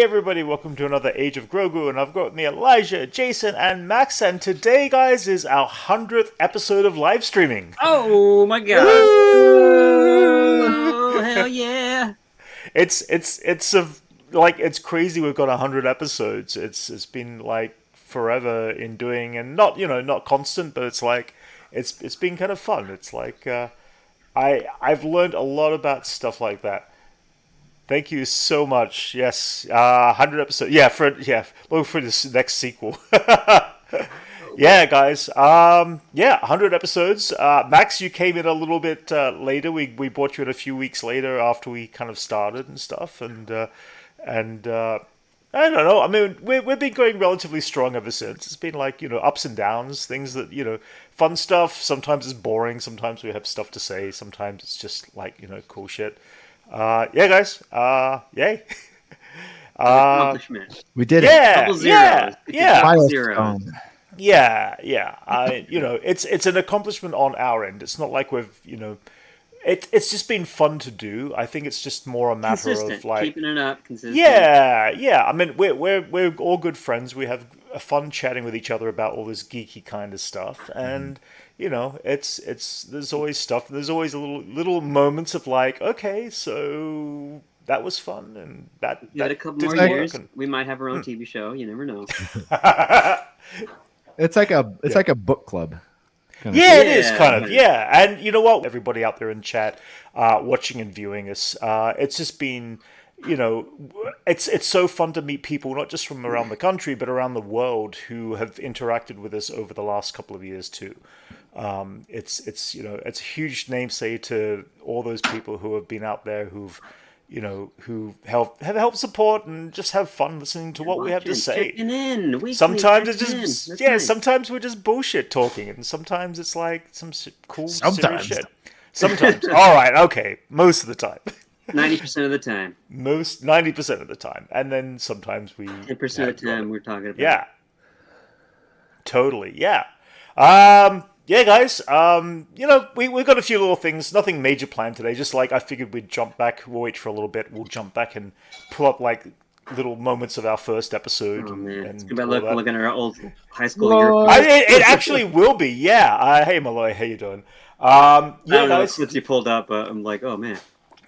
everybody, welcome to another Age of Grogu, and I've got with me Elijah, Jason, and Max, and today, guys, is our 100th episode of live streaming. Oh my god! Oh, hell yeah! It's crazy we've got 100 episodes. It's been like forever in doing, and not constant, but it's like it's been kind of fun. It's like I've learned a lot about stuff like that. Thank you so much. Yes, 100 episodes. Look for this next sequel. Yeah, guys. 100 episodes. Max, you came in a little bit later. We brought you in a few weeks later after we kind of started and stuff. And I don't know. I mean, we've been going relatively strong ever since. It's been like, ups and downs, things that, fun stuff. Sometimes it's boring. Sometimes we have stuff to say. Sometimes it's just like, cool shit. Yeah, guys. Yay. Accomplishment. We did it. Double zeros. Yeah. Zeros. Yeah. It's an accomplishment on our end. It's not like we've, it's just been fun to do. I think it's just more a matter of like keeping it up, consistent. Yeah. I mean, we're all good friends. We have fun chatting with each other about all this geeky kind of stuff, and there's always stuff. There's always little moments of like, okay, so that was fun, and that a couple more years, we might have our own TV show. You never know. It's like a book club. It is kind of. Yeah, and you know what? Everybody out there in chat, watching and viewing us, it's just been. It's so fun to meet people not just from around the country but around the world who have interacted with us over the last couple of years too. It's a huge namesake to all those people who have been out there who have helped support and just have fun listening to what we have to say. Sometimes it's just nice. Sometimes we're just bullshit talking, and sometimes it's like some cool serious shit. Sometimes, all right, okay, most of the time. 90% of the time. 90% of the time, and then sometimes we 10% of the time we're talking about. Yeah. Totally. Yeah. Yeah, guys. We've got a few little things. Nothing major planned today. Just like I figured we'd jump back. We'll wait for a little bit. We'll jump back and pull up like little moments of our first episode. Oh man, and it's gonna be looking at our old high school year. It actually will be. Yeah. Hey, Malloy, how you doing? I don't know, since you pulled up, I'm like, oh man.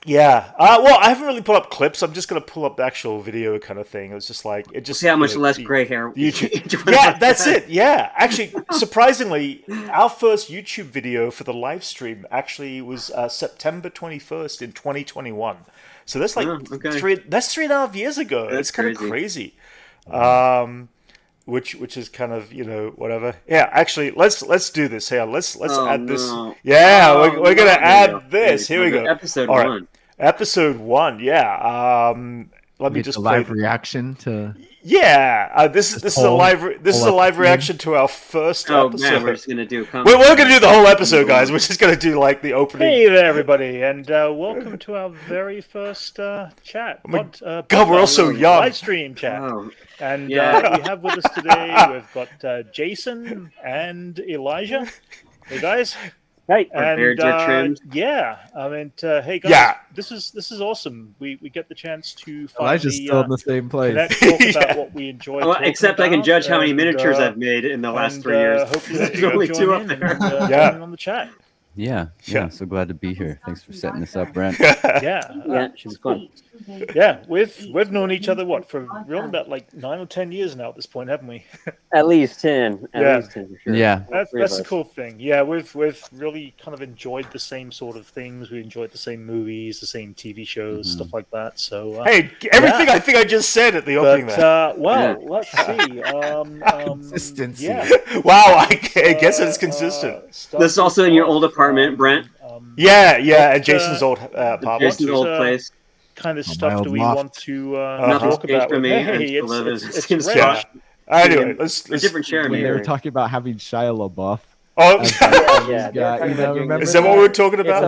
Yeah. Well, I haven't really put up clips. I'm just going to pull up the actual video kind of thing. It was just like... See how much less gray hair... YouTube. Yeah, that's it. Yeah. Actually, surprisingly, our first YouTube video for the live stream actually was September 21st in 2021. So that's like 3.5 years ago. That's kind of crazy. Which is kind of, whatever. Yeah, actually, let's do this. Here, let's add this. Yeah, we're going to add this. Here we go. Episode 1. Episode 1, yeah. Let me just play live reaction to. Yeah, this is a live reaction to our first episode. Man, we're just gonna do. We're gonna do the whole episode, guys. We're just gonna do like the opening. Hey there, everybody, and welcome to our very first chat. God, we're all so young. Live stream chat, and we have with us today. We've got Jason and Elijah. Hey guys. Hey, and yeah, I mean, hey guys, this is awesome. We get the chance to finally Elijah's still in the same place. Talk about what we enjoy. Except I can judge how many miniatures I've made in the last 3 years. Hopefully, there's only 2 up there. On the chat. Yeah, so glad to be here. Thanks for setting this up, Brent. Yeah, she's fun. Yeah, we've known each other for really about like 9 or 10 years now at this point, haven't we? At least 10. At least 10 for sure. Yeah, that's the cool thing. Yeah, we've really kind of enjoyed the same sort of things. We enjoyed the same movies, the same TV shows, stuff like that. So hey, everything I think I just said at the opening. Let's see. Consistency. Yeah. Wow, I guess it's consistent. This is also in your old apartment, Brent. At Jason's old apartment. Jason's old place. Kind of stuff do we want to talk about? Hey, it's Anyway, let's different chair. When they were talking about having Shia LaBeouf. Oh, remember? Is that what we're talking about?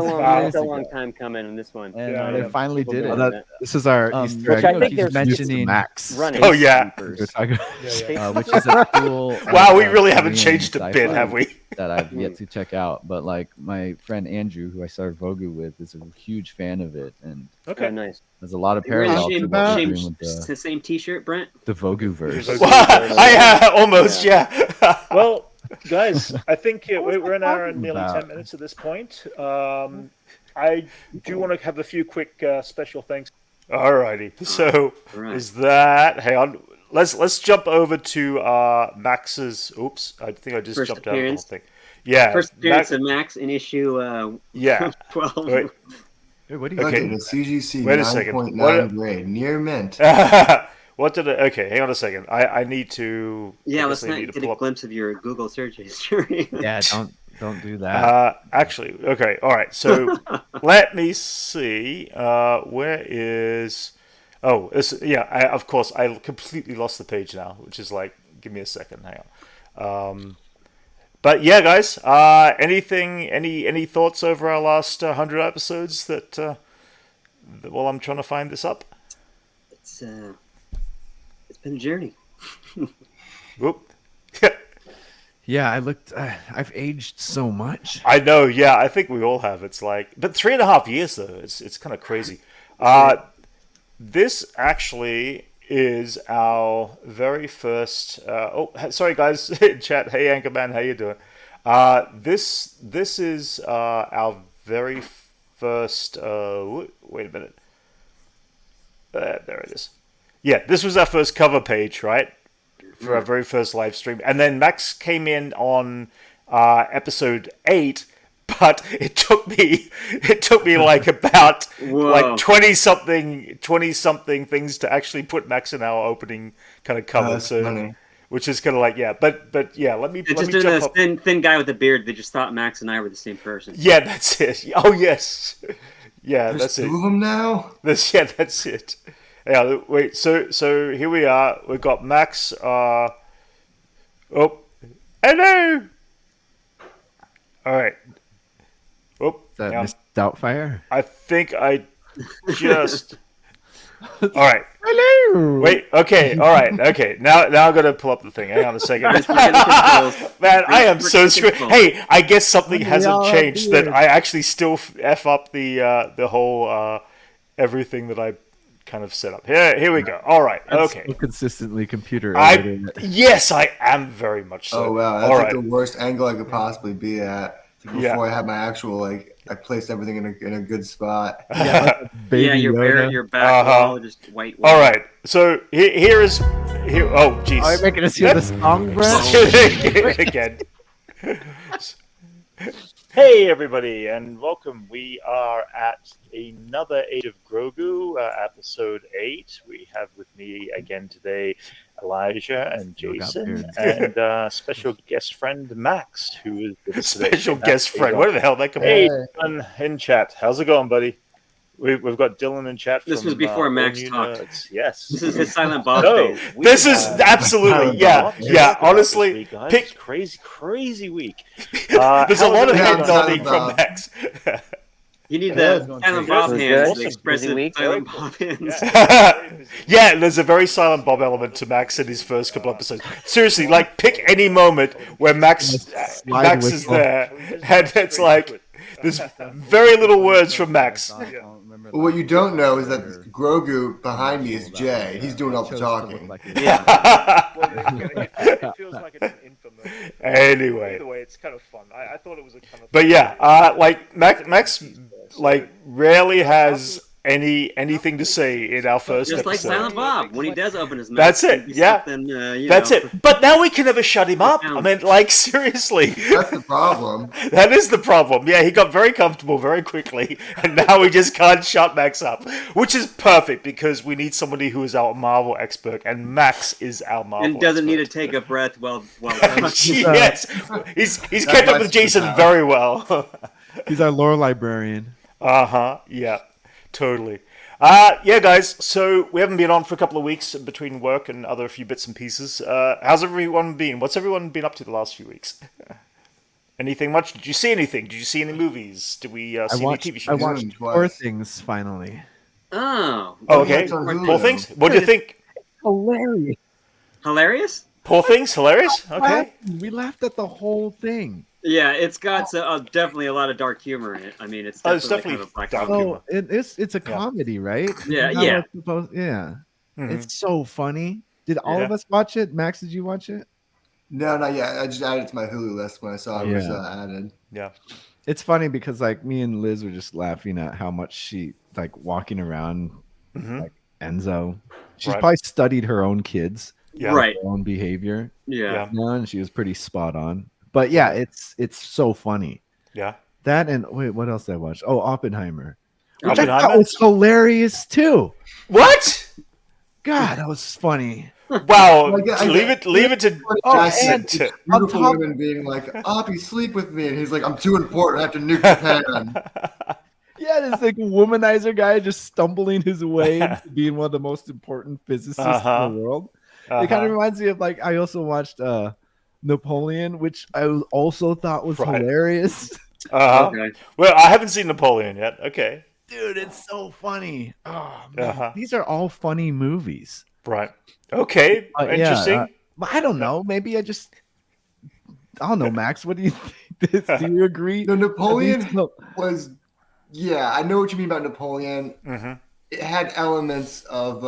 It's a long time coming in this one. And they finally did it. This is our Easter egg. I think he's mentioning Max. Running. Oh yeah. Which is a cool. Wow, we really haven't changed a bit, have we? that I've yet to check out. But like my friend Andrew, who I started Vogu with, is a huge fan of it, and Okay, nice. there's a lot of We're parallels to what we're the doing with the same T-shirt, Brent. the Vogu verse. I almost, yeah. Well, guys, I think we're an hour and nearly 10 minutes at this point. I do want to have a few quick special thanks. Alrighty. So is that? Hang on. Let's jump over to Max's. Oops, I think I just First jumped out of the whole appearance. thing. Yeah. First appearance of Max in issue Yeah. 12. Wait. Hey, what do you? Okay. The CGC Wait a second. 9.9 grade, near mint. What did I? Okay, hang on a second. I need to. Yeah, I let's guess I not need to get pull a up- glimpse of your Google search history. Yeah, don't do that. Actually, okay, all right. So let me see. Where is? Oh, yeah. Of course, I completely lost the page now, which is like, give me a second. Hang on. But yeah, guys. Any thoughts over our last 100 episodes that while I'm trying to find this up? It's been a journey. Whoop. Yeah, I looked. I've aged so much. I know. Yeah, I think we all have. It's like, but 3.5 years though. It's kind of crazy. This actually is our very first. Sorry guys in chat. Hey Anchorman, how you doing? This is our very first. Wait a minute. There it is. Yeah, this was our first cover page, right? For our very first live stream, and then Max came in on episode 8. But it took me like about like 20 something things to actually put Max in our opening kind of cover. Funny. Which is kind of like, yeah, but yeah, let me Just jump doing up. a thin guy with a beard. They just thought Max and I were the same person. Yeah, that's it. Oh yes, yeah, There's that's it. 2 of them now? That's it. Yeah, wait. So here we are. We've got Max. Oh, hello. All right. Oh, Is that Miss Doubtfire? I think I just. All right. Hello. Wait. Okay. All right. Okay. Now I'm gonna pull up the thing. Hang on a second. Man, I am so screwed. Hey, I guess something hasn't changed. That I actually still f up the whole everything that I kind of set up. Here we go. All right. Okay. So consistently computer. Yes, I am very much so. Oh wow, that's All like right. the worst angle I could possibly be at. Before I had my actual I placed everything in a good spot. Yeah, your back wall just white. All right. So here. Oh, jeez. Are you making us hear the song, Brent? Again. Hey, everybody, and welcome. We are at another Age of Grogu, episode 8. We have with me again today Elijah and Jason, and special guest friend Max, who is with special guest friend. Where the hell that come from? Hey, Dylan in chat. How's it going, buddy? We've got Dylan in chat. This was before Max talked. Yes, this is his silent Bob. This is absolutely yeah. Honestly, pick crazy week. There's a lot of head nodding from Max. You need the silent Bob hands, the expressive silent Bob hands. Yeah, there's a very silent Bob element to Max in his first couple episodes. Seriously, like pick any moment where Max is there, and it's like there's very little words from Max. Well, what you don't know is that Grogu behind me is Jay. He's doing all the talking. It feels like it's an infomercial. Anyway. Either way, it's kind of fun. I thought it was a kind of. But yeah, like Max like rarely has anything to say in our first just episode. Like Silent Bob when he does open his mouth. That's it. Yeah, that's it. But now we can never shut him up. I mean, like seriously. That's the problem. That is the problem. Yeah, he got very comfortable very quickly, and now we just can't shut Max up, which is perfect because we need somebody who is our Marvel expert, and Max is our Marvel and doesn't expert. need to take a breath while. Yes, he's kept up with Jason very well. He's our lore librarian. Yeah. Totally. Yeah, guys. So we haven't been on for a couple of weeks between work and other few bits and pieces. How's everyone been? What's everyone been up to the last few weeks? Anything much? Did you see anything? Did you see any movies? Did we see any TV shows? I watched Poor Things finally. Oh. Okay. Poor Things. What do you think? Hilarious. Hilarious? Poor Things. Hilarious. Okay. We laughed at the whole thing. Yeah, it's got definitely a lot of dark humor in it. I mean, it's definitely, kind of a black dark comedy. humor. It's a comedy, right? Yeah, Isn't that yeah. what it's supposed- yeah. Mhm. It's so funny. Did all of Yeah. us watch it? Max, did you watch it? No, not yet. I just added it to my Hulu list when I saw it was Yeah. added. Yeah. It's funny because like me and Liz were just laughing at how much she like walking around Mhm. like Enzo. She's Right. probably studied her own kids, Yeah. Right. her own behavior. Yeah. Yeah. You know, and she was pretty spot on. But yeah, Right. it's so funny. Yeah. That and wait, what else did I watch? Oh, Oppenheimer. Which I Oppenheimer? thought was hilarious too. What? God, that was funny. Wow. Like, leave it to Oh, Justin and- to. On Beautiful top- women being like, Oppie, sleep with me. And he's like, I'm too important. I have to nuke Japan. Yeah, this like womanizer guy just stumbling his way into being one of the most important physicists Uh-huh. in the world. It kind of reminds me of like I also watched Napoleon, which I also thought was Right. hilarious. Okay. Well, I haven't seen Napoleon yet. Okay. Dude, it's so funny. Oh man, Uh-huh. these are all funny movies. Right. Okay. Yeah, Interesting. But I don't know. Maybe I don't know, Max. What do you think? Do you agree? No, Napoleon These- no. was, yeah, I know what you mean about Napoleon. Mm-hmm. It had elements of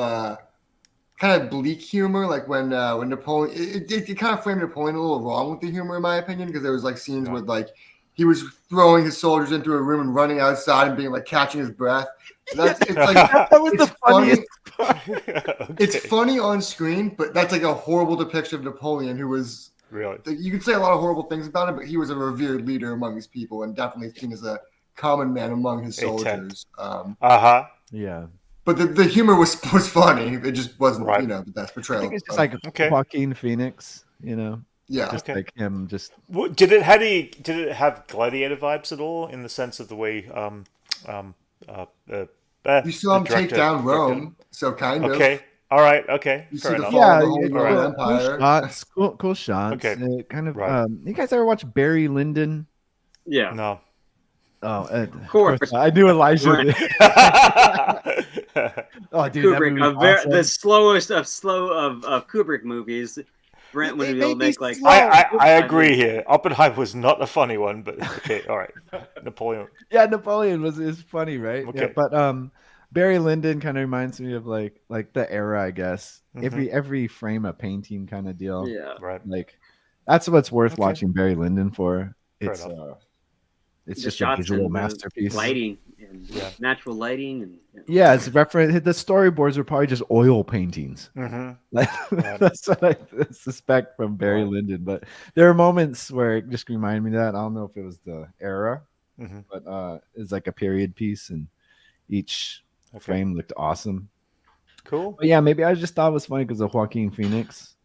kind of bleak humor, like when Napoleon, it kind of framed Napoleon a little wrong with the humor, in my opinion, because there was like scenes with like he was throwing his soldiers into a room and running outside and being like catching his breath. It's like That was the it's funny. funniest. Okay. It's funny on screen, but that's like a horrible depiction of Napoleon, who was. Really. You could say a lot of horrible things about him, but he was a revered leader among his people and definitely seen as a common man among his soldiers. Uh-huh. Yeah. But the humor was funny. It just wasn't, Right. the best I portrayal. think it's just like Okay. Joaquin Phoenix, yeah. just Okay. like him. Just Did it have gladiator vibes at all in the sense of the way You saw him take down Rome, so kind of. Okay. All right. Okay. You Fair see the enough. fall yeah, of the Holy Roman Empire. cool shots. Okay. Kind of. Right. You guys ever watch Barry Lyndon? Yeah. No. Oh, Of course. I knew Elijah. Right. Oh, dude, that Kubrick, movie was awesome. the slowest of Kubrick movies. Brent would They be able to make make me like. slow. I agree here. Oppenheimer was not a funny one, but okay. All right. Napoleon. Yeah, Napoleon is funny, right? Okay. Yeah, but Barry Lyndon kind of reminds me of like the era, I guess. Mhm. Every frame a painting kind of deal. Yeah. Right. Like that's what's worth Okay. watching Barry Lyndon for. Fair It's enough. it's The just a shots visual and the masterpiece. lighting and Yeah. natural lighting and. Yeah, it's reference. The storyboards are probably just oil paintings. Mm-hmm. Like, Right. that's what I suspect from Barry Right. Lyndon. But there are moments where it just reminded me of that. I don't know if it was the era, Mhm. but it's like a period piece, and each Okay. frame looked awesome. Cool. But yeah, maybe I just thought it was funny because of Joaquin Phoenix.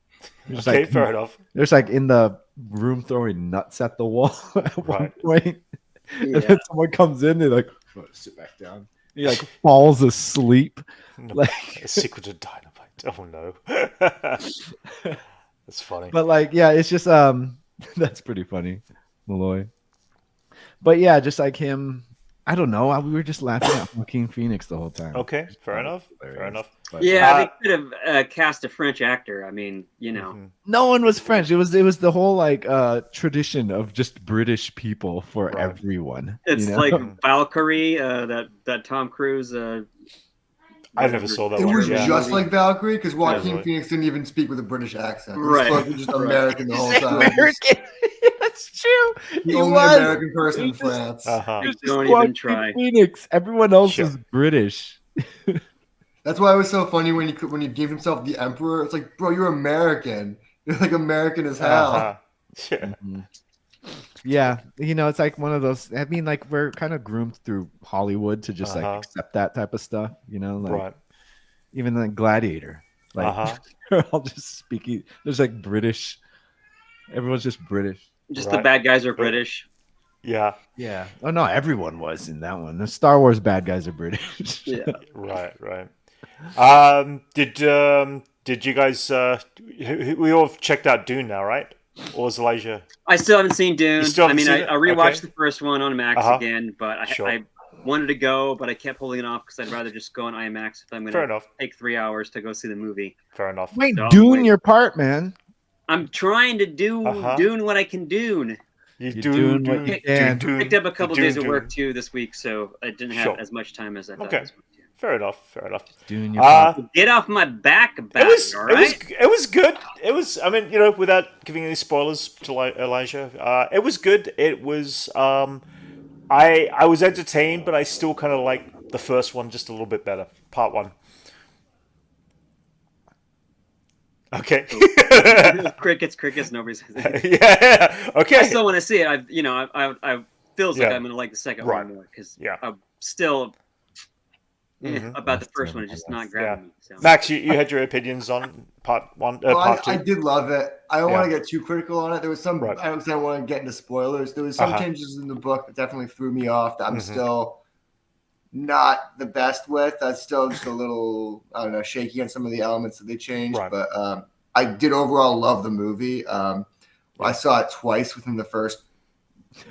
There's Okay. like, Fair enough. There's like in the room throwing nuts at the wall at one Right. point. And Yeah. then someone comes in, they're like, "Oh, sit back down." He like falls asleep. No, Like, a secret of dynamite. Oh no. That's funny. but like, yeah, it's just that's pretty funny, Malloy. But yeah, just like him, I don't know. We were just laughing at Joaquin Phoenix the whole time. Okay. Fair enough. Fair Hilarious. enough. But Yeah, they could have cast a French actor. I mean, Mhm. no one was French. It was the whole like tradition of just British people for Right. everyone. it's you know? like Valkyrie, that Tom Cruise. I never saw that It one. was Yeah. just like Valkyrie because Joaquin really. Phoenix didn't even speak with a British accent. He Right. spoke just Right. American the whole He's time. American. That's true. The He only was. American person in He just- France. Uh-huh. He was just Don't even Joaquin try. Phoenix. Everyone else Sure. is British. That's why it was so funny when he gave himself the emperor. It's like, bro, you're American. You're like American as hell. Uh-huh. Yeah. Mm-hmm. Yeah, it's like one of those. I mean, like we're kind of groomed through Hollywood to just Uh-huh. like accept that type of stuff. Like Right. even like Gladiator, like Uh-huh. they're all just speaking. There's like British. Everyone's just British. Just Right. the bad guys are British. Yeah. Yeah. Oh no, everyone was in that one. The Star Wars bad guys are British. Yeah. Right. Right. Did you guys? We all checked out Dune now, right? Or was Elijah? I still haven't seen Dune. You still I haven't mean, seen I it? rewatched Okay. the first one on Max Uh-huh. again, but Sure. I wanted to go, but I kept holding it off because I'd rather just go on IMAX if I'm going Fair to enough. take 3 hours to go see the movie. Fair enough. Wait, No, doing wait. your part, man. I'm trying to do Uh-huh. Dune what I can do. You're doing what you can. Picked up a couple days of work too this week, so I didn't have as much time as I thought. Okay, fair enough. Doing your get off my back about it. All right? It was good. It was. I mean, without giving any spoilers to Elijah, it was good. It was. I was entertained, but I still kind of like the first one just a little bit better. Part 1. Okay. crickets. Nobody's. Yeah. Okay. I still want to see it. I feels like I'm gonna like the second one more because I'm still about the first one. It's just not grabbing me. So. Max, you had your opinions on part 1, part 2. I did love it. I don't want to get too critical on it. There was some. I don't want to get into spoilers. There was some changes in the book that definitely threw me off. That I'm still not the best with. That's still just a little, I don't know, shaky on some of the elements that they changed. Right. But I did overall love the movie. I saw it twice within the first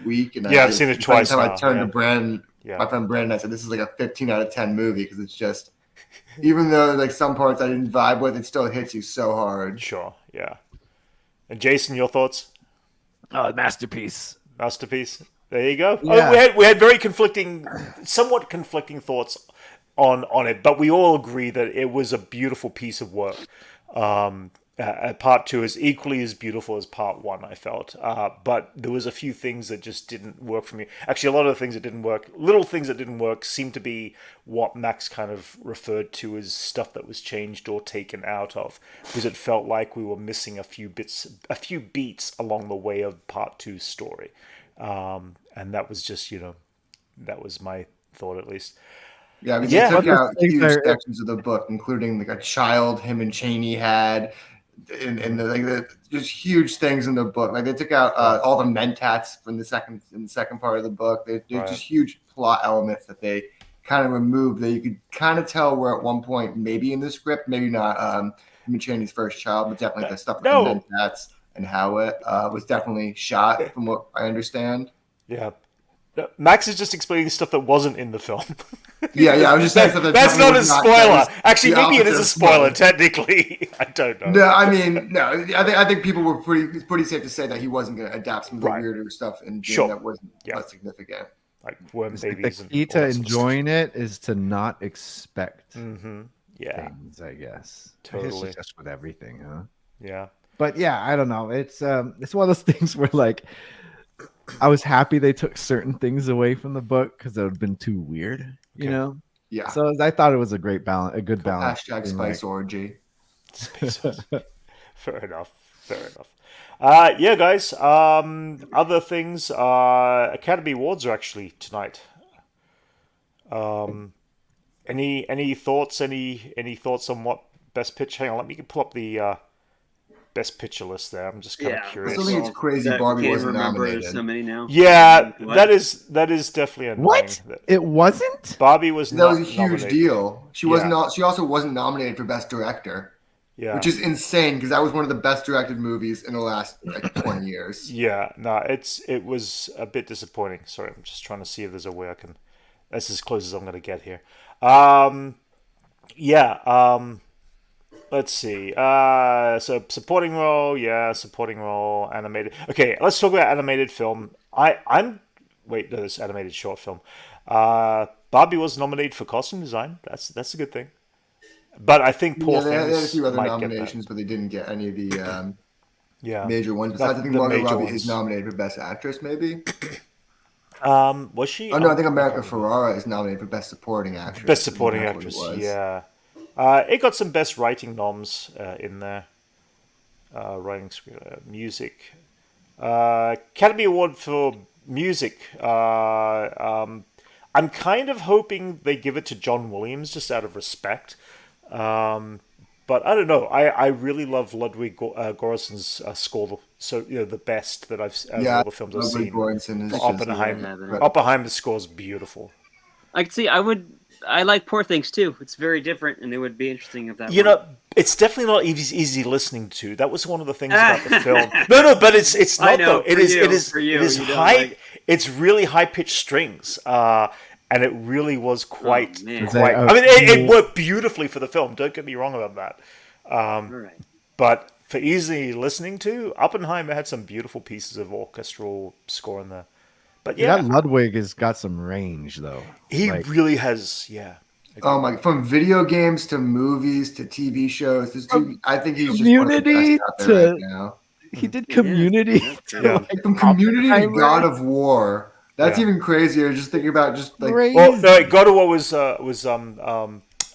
week, and I've seen it twice. By the time I turned to Brandon, my friend Brandon, I said, "This is like a 15 out of 10 movie," because it's just, even though like some parts I didn't vibe with, it still hits you so hard. Sure, yeah. And Jason, your thoughts? Oh, masterpiece. There you go. Yeah. Oh, we had very somewhat conflicting thoughts on it, but we all agree that it was a beautiful piece of work. Part 2 is equally as beautiful as part 1, I felt. But there was a few things that just didn't work for me. Actually, a lot of the things that didn't work, little things that didn't work, seemed to be what Max kind of referred to as stuff that was changed or taken out of, because it felt like we were missing a few beats along the way of part 2's story. And that was just, that was my thought at least. Yeah, because they took out huge sections of the book, including like a child him and Cheney had, and just huge things in the book. Like they took out all the mentats from the second part of the book. They're just huge plot elements that they kind of removed. That you could kind of tell were at one point maybe in the script, maybe not. Him and Cheney's first child, but definitely the stuff with the mentats and how it was definitely shot, from what I understand. Yeah. Max is just explaining stuff that wasn't in the film. Yeah, I was just saying stuff that's not a spoiler. Actually, maybe it is a spoiler, technically. I don't know. No, I mean, no. I think people were pretty safe to say that he wasn't going to adapt some of the weirder stuff and that wasn't less significant. Like worm babies. The key to enjoying it is to not expect things, I guess. Totally. It's just with everything, huh? Yeah. But yeah, I don't know. It's one of those things where like I was happy they took certain things away from the book because it would have been too weird, you know? Yeah. So I thought it was a good balance. # spice orgy. Fair enough. Yeah, guys. Other things. Academy Awards are actually tonight. Any thoughts? Any thoughts on what Best Picture? Hang on, let me pull up the Best Picture list there. I'm just kind of curious. I still think it's crazy Barbie wasn't nominated. So many now. Yeah, that is definitely annoying. What? It wasn't? Barbie was that not was a huge nominated. deal. She was not. She also wasn't nominated for Best Director. Yeah. Which is insane because that was one of the best directed movies in the last 20 years. Yeah, no, it was a bit disappointing. Sorry, I'm just trying to see if there's a way I can. That's as close as I'm going to get here. Let's see. So supporting role, animated. Okay, let's talk about animated film. This animated short film. Barbie was nominated for costume design. That's a good thing. But I think Poor Things. They had a few other might nominations, but they didn't get any of the Yeah. major ones. Besides, I think Margot Robbie is nominated for Best Actress, maybe. Was she? Oh no, I think America Ferrera is nominated for Best Supporting Actress. Best Supporting Actress, yeah. It got some Best Writing noms in there. Writing, music. Academy Award for music. I'm kind of hoping they give it to John Williams just out of respect. But I don't know. I really love Ludwig Göransson's score. So the best that I've all the films I've seen. Oppenheimer's score is beautiful. I like Poor Things too. It's very different, and it would be interesting if that. It's definitely not easy listening to. That was one of the things about the film. No, but it's not though. It is high. It's really high pitched strings. And it really was quite. It worked beautifully for the film. Don't get me wrong about that. But for easy listening to. Oppenheimer had some beautiful pieces of orchestral score in there. But yeah, that Ludwig has got some range though. He really has, yeah. Oh my! From video games to movies to TV shows, this dude, I think he's just one of the Community best out there right now. He did Community. Like from Community to God of War. That's even crazier. Just thinking about just like. Well, no, God of War was Bear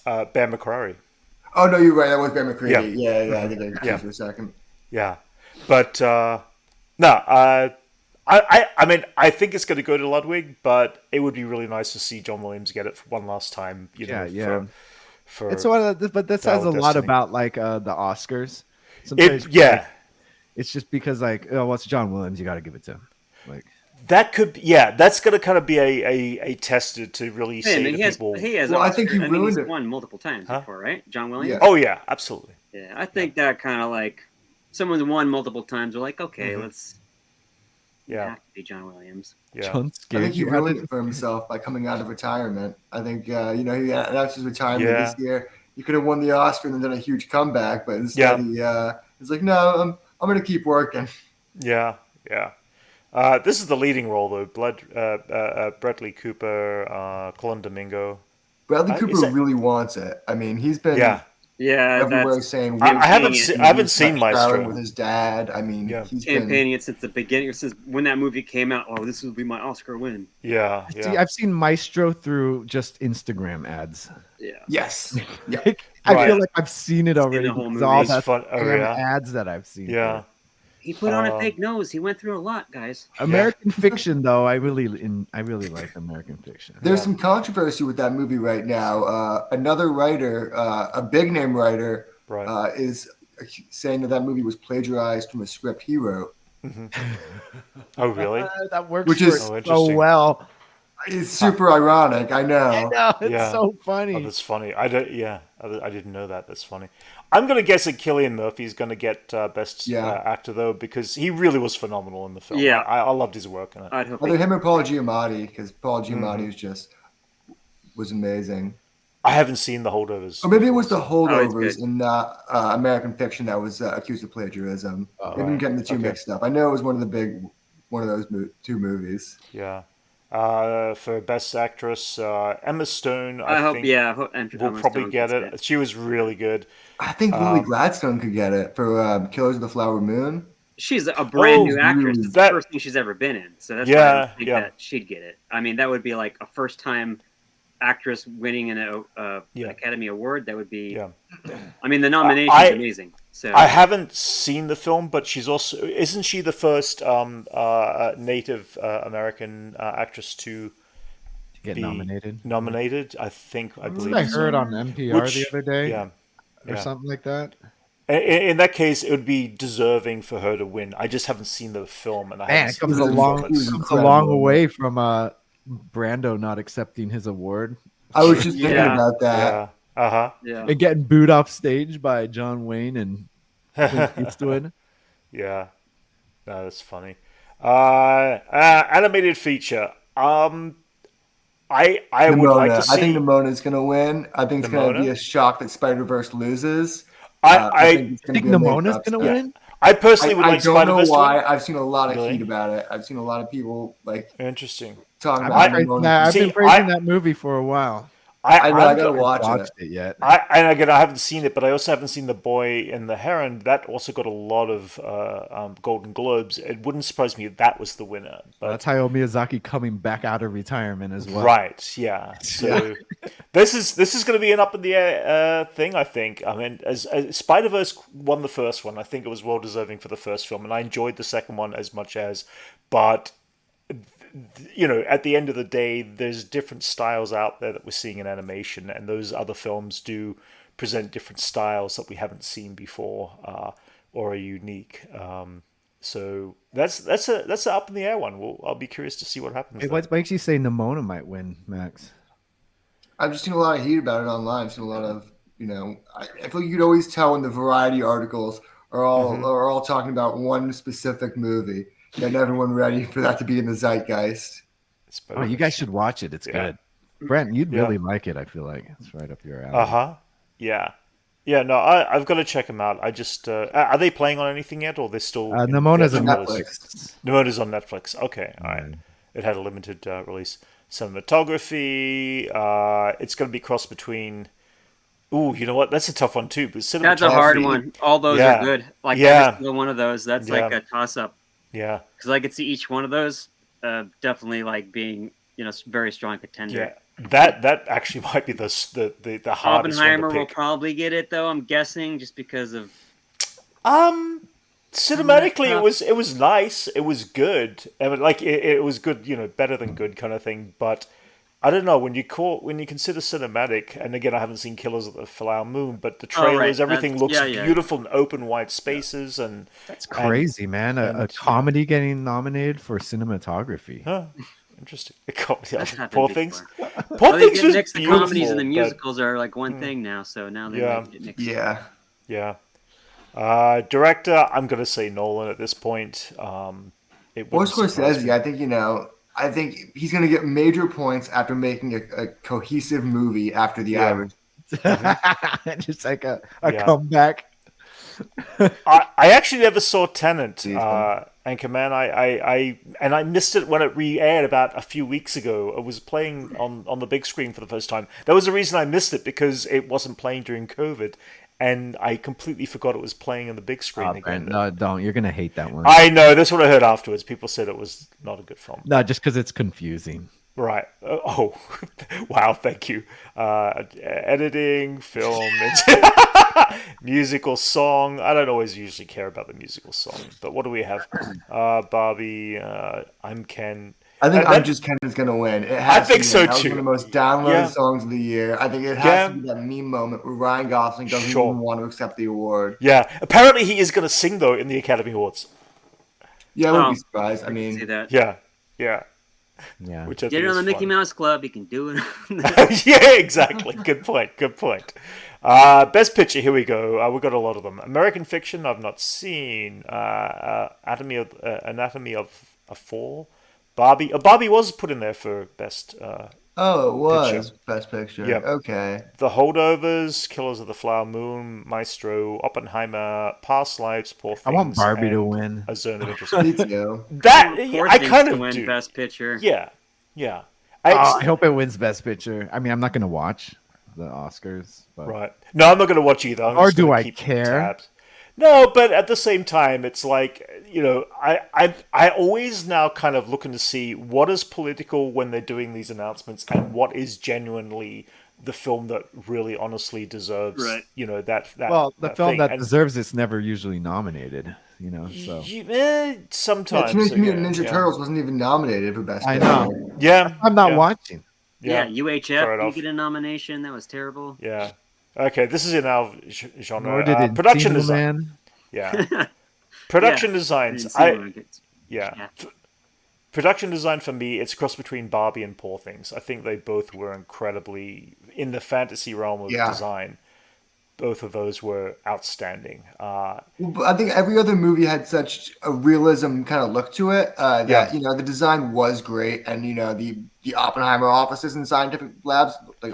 McCreary. Oh no, you're right. That was Bear McCreary. Yeah. I think I confused for a second. Yeah, but no. I mean, I think it's going to go to Ludwig, but it would be really nice to see John Williams get it for one last time. For it's one of the, but this says a lot about like the Oscars. It's just because like, oh, what's John Williams? You got to give it to him. Like that could, that's going to kind of be a tester to really say to people. He has. Well, I think he's won multiple times before, right? John Williams. Yeah. Oh yeah, absolutely. Yeah, I think that kind of like someone's won multiple times. We're like, okay, let's. Yeah, have to be John Williams. Yeah, I think he ruined it for himself by coming out of retirement. I think he announced his retirement this year. He could have won the Oscar and then done a huge comeback, but instead he's like, no, I'm going to keep working. Yeah. This is the leading role though. Bradley Cooper, Colin Domingo. Bradley Cooper really wants it. I mean, he's been everywhere saying I haven't seen Maestro with his dad. I mean, he's campaigning it since the beginning, since when that movie came out. Oh, this will be my Oscar win. Yeah. See, I've seen Maestro through just Instagram ads. Yeah. Yes. Yeah. I feel like I've seen it already. The whole movie. All that ads that I've seen. Yeah. He put on a fake nose. He went through a lot, guys. American Fiction, though, I really like American Fiction. There's some controversy with that movie right now. Another writer, a big name writer, is saying that movie was plagiarized from a script he wrote. Mm-hmm. Oh, really? That works so well. It's super ironic. I know. It's so funny. Oh, that's funny. I didn't know that. That's funny. I'm going to guess that Cillian Murphy's going to get best actor though, because he really was phenomenal in the film. Yeah, I loved his work in it. Either him or Paul Giamatti, because Paul Giamatti was amazing. I haven't seen The Holdovers. Or maybe it was The Holdovers in American Fiction that was accused of plagiarism. Maybe I'm getting the two mixed up. I know it was one of those two movies. Yeah. For Best Actress, Emma Stone, I think will probably get it. She was really good. I think Lily Gladstone could get it for Killers of the Flower Moon. She's a brand new actress. It's the first thing she's ever been in. So that's why I think that she'd get it. I mean, that would be like a first-time actress winning an Academy Award. That would be... Yeah. I mean, the nomination is amazing. So I haven't seen the film, but she's also... Isn't she the first Native American actress to get nominated? Nominated, I believe. I heard on NPR the other day. Or something like that. In that case, it would be deserving for her to win. I just haven't seen the film, and it comes a long way from Brando not accepting his award. I was just thinking about that. And getting booed off stage by John Wayne and Clint Eastwood. Yeah, no, that's funny. Animated feature. I would like to see. I think Nemona's going to win. I think it's going to be a shock that Spider-Verse loses. I think Nemona's going to win. I personally would like Spider-Verse. I don't know why. I've seen a lot of heat about it. I've seen a lot of people interesting talking about Nemona. I've been praising that movie for a while. I gotta watch it yet. And again, I haven't seen it, but I also haven't seen The Boy and the Heron. That also got a lot of Golden Globes. It wouldn't surprise me if that was the winner. But that's Hayao Miyazaki coming back out of retirement as well. Right? Yeah. So this is going to be an up in the air thing. I think. I mean, as Spider-Verse won the first one, I think it was well deserving for the first film, and I enjoyed the second one as much as, but. At the end of the day, there's different styles out there that we're seeing in animation, and those other films do present different styles that we haven't seen before or are unique. So that's an up in the air one. I'll be curious to see what happens. What makes you say Nemona might win, Max? I've just seen a lot of heat about it online. I've seen a lot of I feel like you could always tell when the Variety articles are all talking about one specific movie. Getting everyone ready for that to be in the zeitgeist. Oh, you guys should watch it. It's good. Brent, you'd really like it. I feel like it's right up your alley. Yeah. Yeah, no, I've got to check them out. I just are they playing on anything yet, or they're still in Namona's on theatrical Netflix. Namona's on Netflix. Okay, all right. It had a limited release. Cinematography. It's going to be crossed between. Ooh, you know what? That's a tough one too. But That's a hard cinematography. one. All those are Yeah, good. Like every yeah, single one of those. That's yeah, like a toss up. yeah, Because I could see each one of those definitely like being very strong contender. yeah. That actually might be the hardest one to Oppenheimer will pick. probably get it though. I'm guessing just because of Cinematically, it was nice. It was good. I mean, like it was good. Better than good kind of thing. But I don't know when you consider cinematic. And again, I haven't seen Killers of the Flower Moon, but the trailers, everything looks beautiful in open wide spaces, and that's crazy, man. A comedy getting nominated for cinematography. Huh. Interesting. Poor Things. Poor Things was mix the comedies and the musicals are like one thing now. So now they like it mixed. Yeah. Director, I'm gonna say Nolan at this point. Or Scorsese. I think he's gonna get major points after making a cohesive movie after The Irishman. Just like a comeback. I actually never saw Tenet, Anchorman. I missed it when it re-aired about a few weeks ago. It was playing on the big screen for the first time. That was the reason I missed it, because it wasn't playing during COVID, and I completely forgot it was playing on the big screen again. Brent, no, don't. You're gonna hate that one. I know. That's what I heard afterwards. People said it was not a good film. No, just because it's confusing. Right. Oh, wow. Thank you. Editing, film, musical song. I don't always usually care about the musical song, but what do we have? Barbie, I'm Ken. I think I'm Just Ken is going to win. I think so too. One of the most downloaded songs of the year. I think it has to be that meme moment where Ryan Gosling doesn't even want to accept the award. Yeah. Apparently he is going to sing, though, in the Academy Awards. Yeah, I wouldn't be surprised. I mean, see that. Yeah. Which did it on the Mickey Mouse Club. You can do it. Yeah, exactly. Good point. Best Picture. Here we go. We've got a lot of them. American Fiction. I've not seen. Anatomy of a Fall. Barbie. Barbie was put in there for best. It was picture. Best Picture. Yeah. Okay. The Holdovers, Killers of the Flower Moon, Maestro, Oppenheimer, Past Lives, Poor Things. I want Barbie to win. A Zone of Interest. Me too. I kind of win Best Picture. Yeah. I hope it wins Best Picture. I mean, I'm not going to watch the Oscars. But... Right. No, I'm not going to watch either. Or do I care? Tabs. No, but at the same time, it's like, I always now kind of looking to see what is political when they're doing these announcements and what is genuinely the film that really honestly deserves, that the film that deserves it's never usually nominated, so. Sometimes. Teenage Mutant Ninja Turtles wasn't even nominated for Best Picture. I know. Yeah. I'm not watching. Yeah, UHF didn't get a nomination. That was terrible. Yeah. Okay, this is in our genre. Nor did it production design. Yeah. Production designs. Production design for me, it's a cross between Barbie and Poor Things. I think they both were incredibly in the fantasy realm of design. Both of those were outstanding. I think every other movie had such a realism kind of look to it that the design was great, and the Oppenheimer offices and scientific labs, like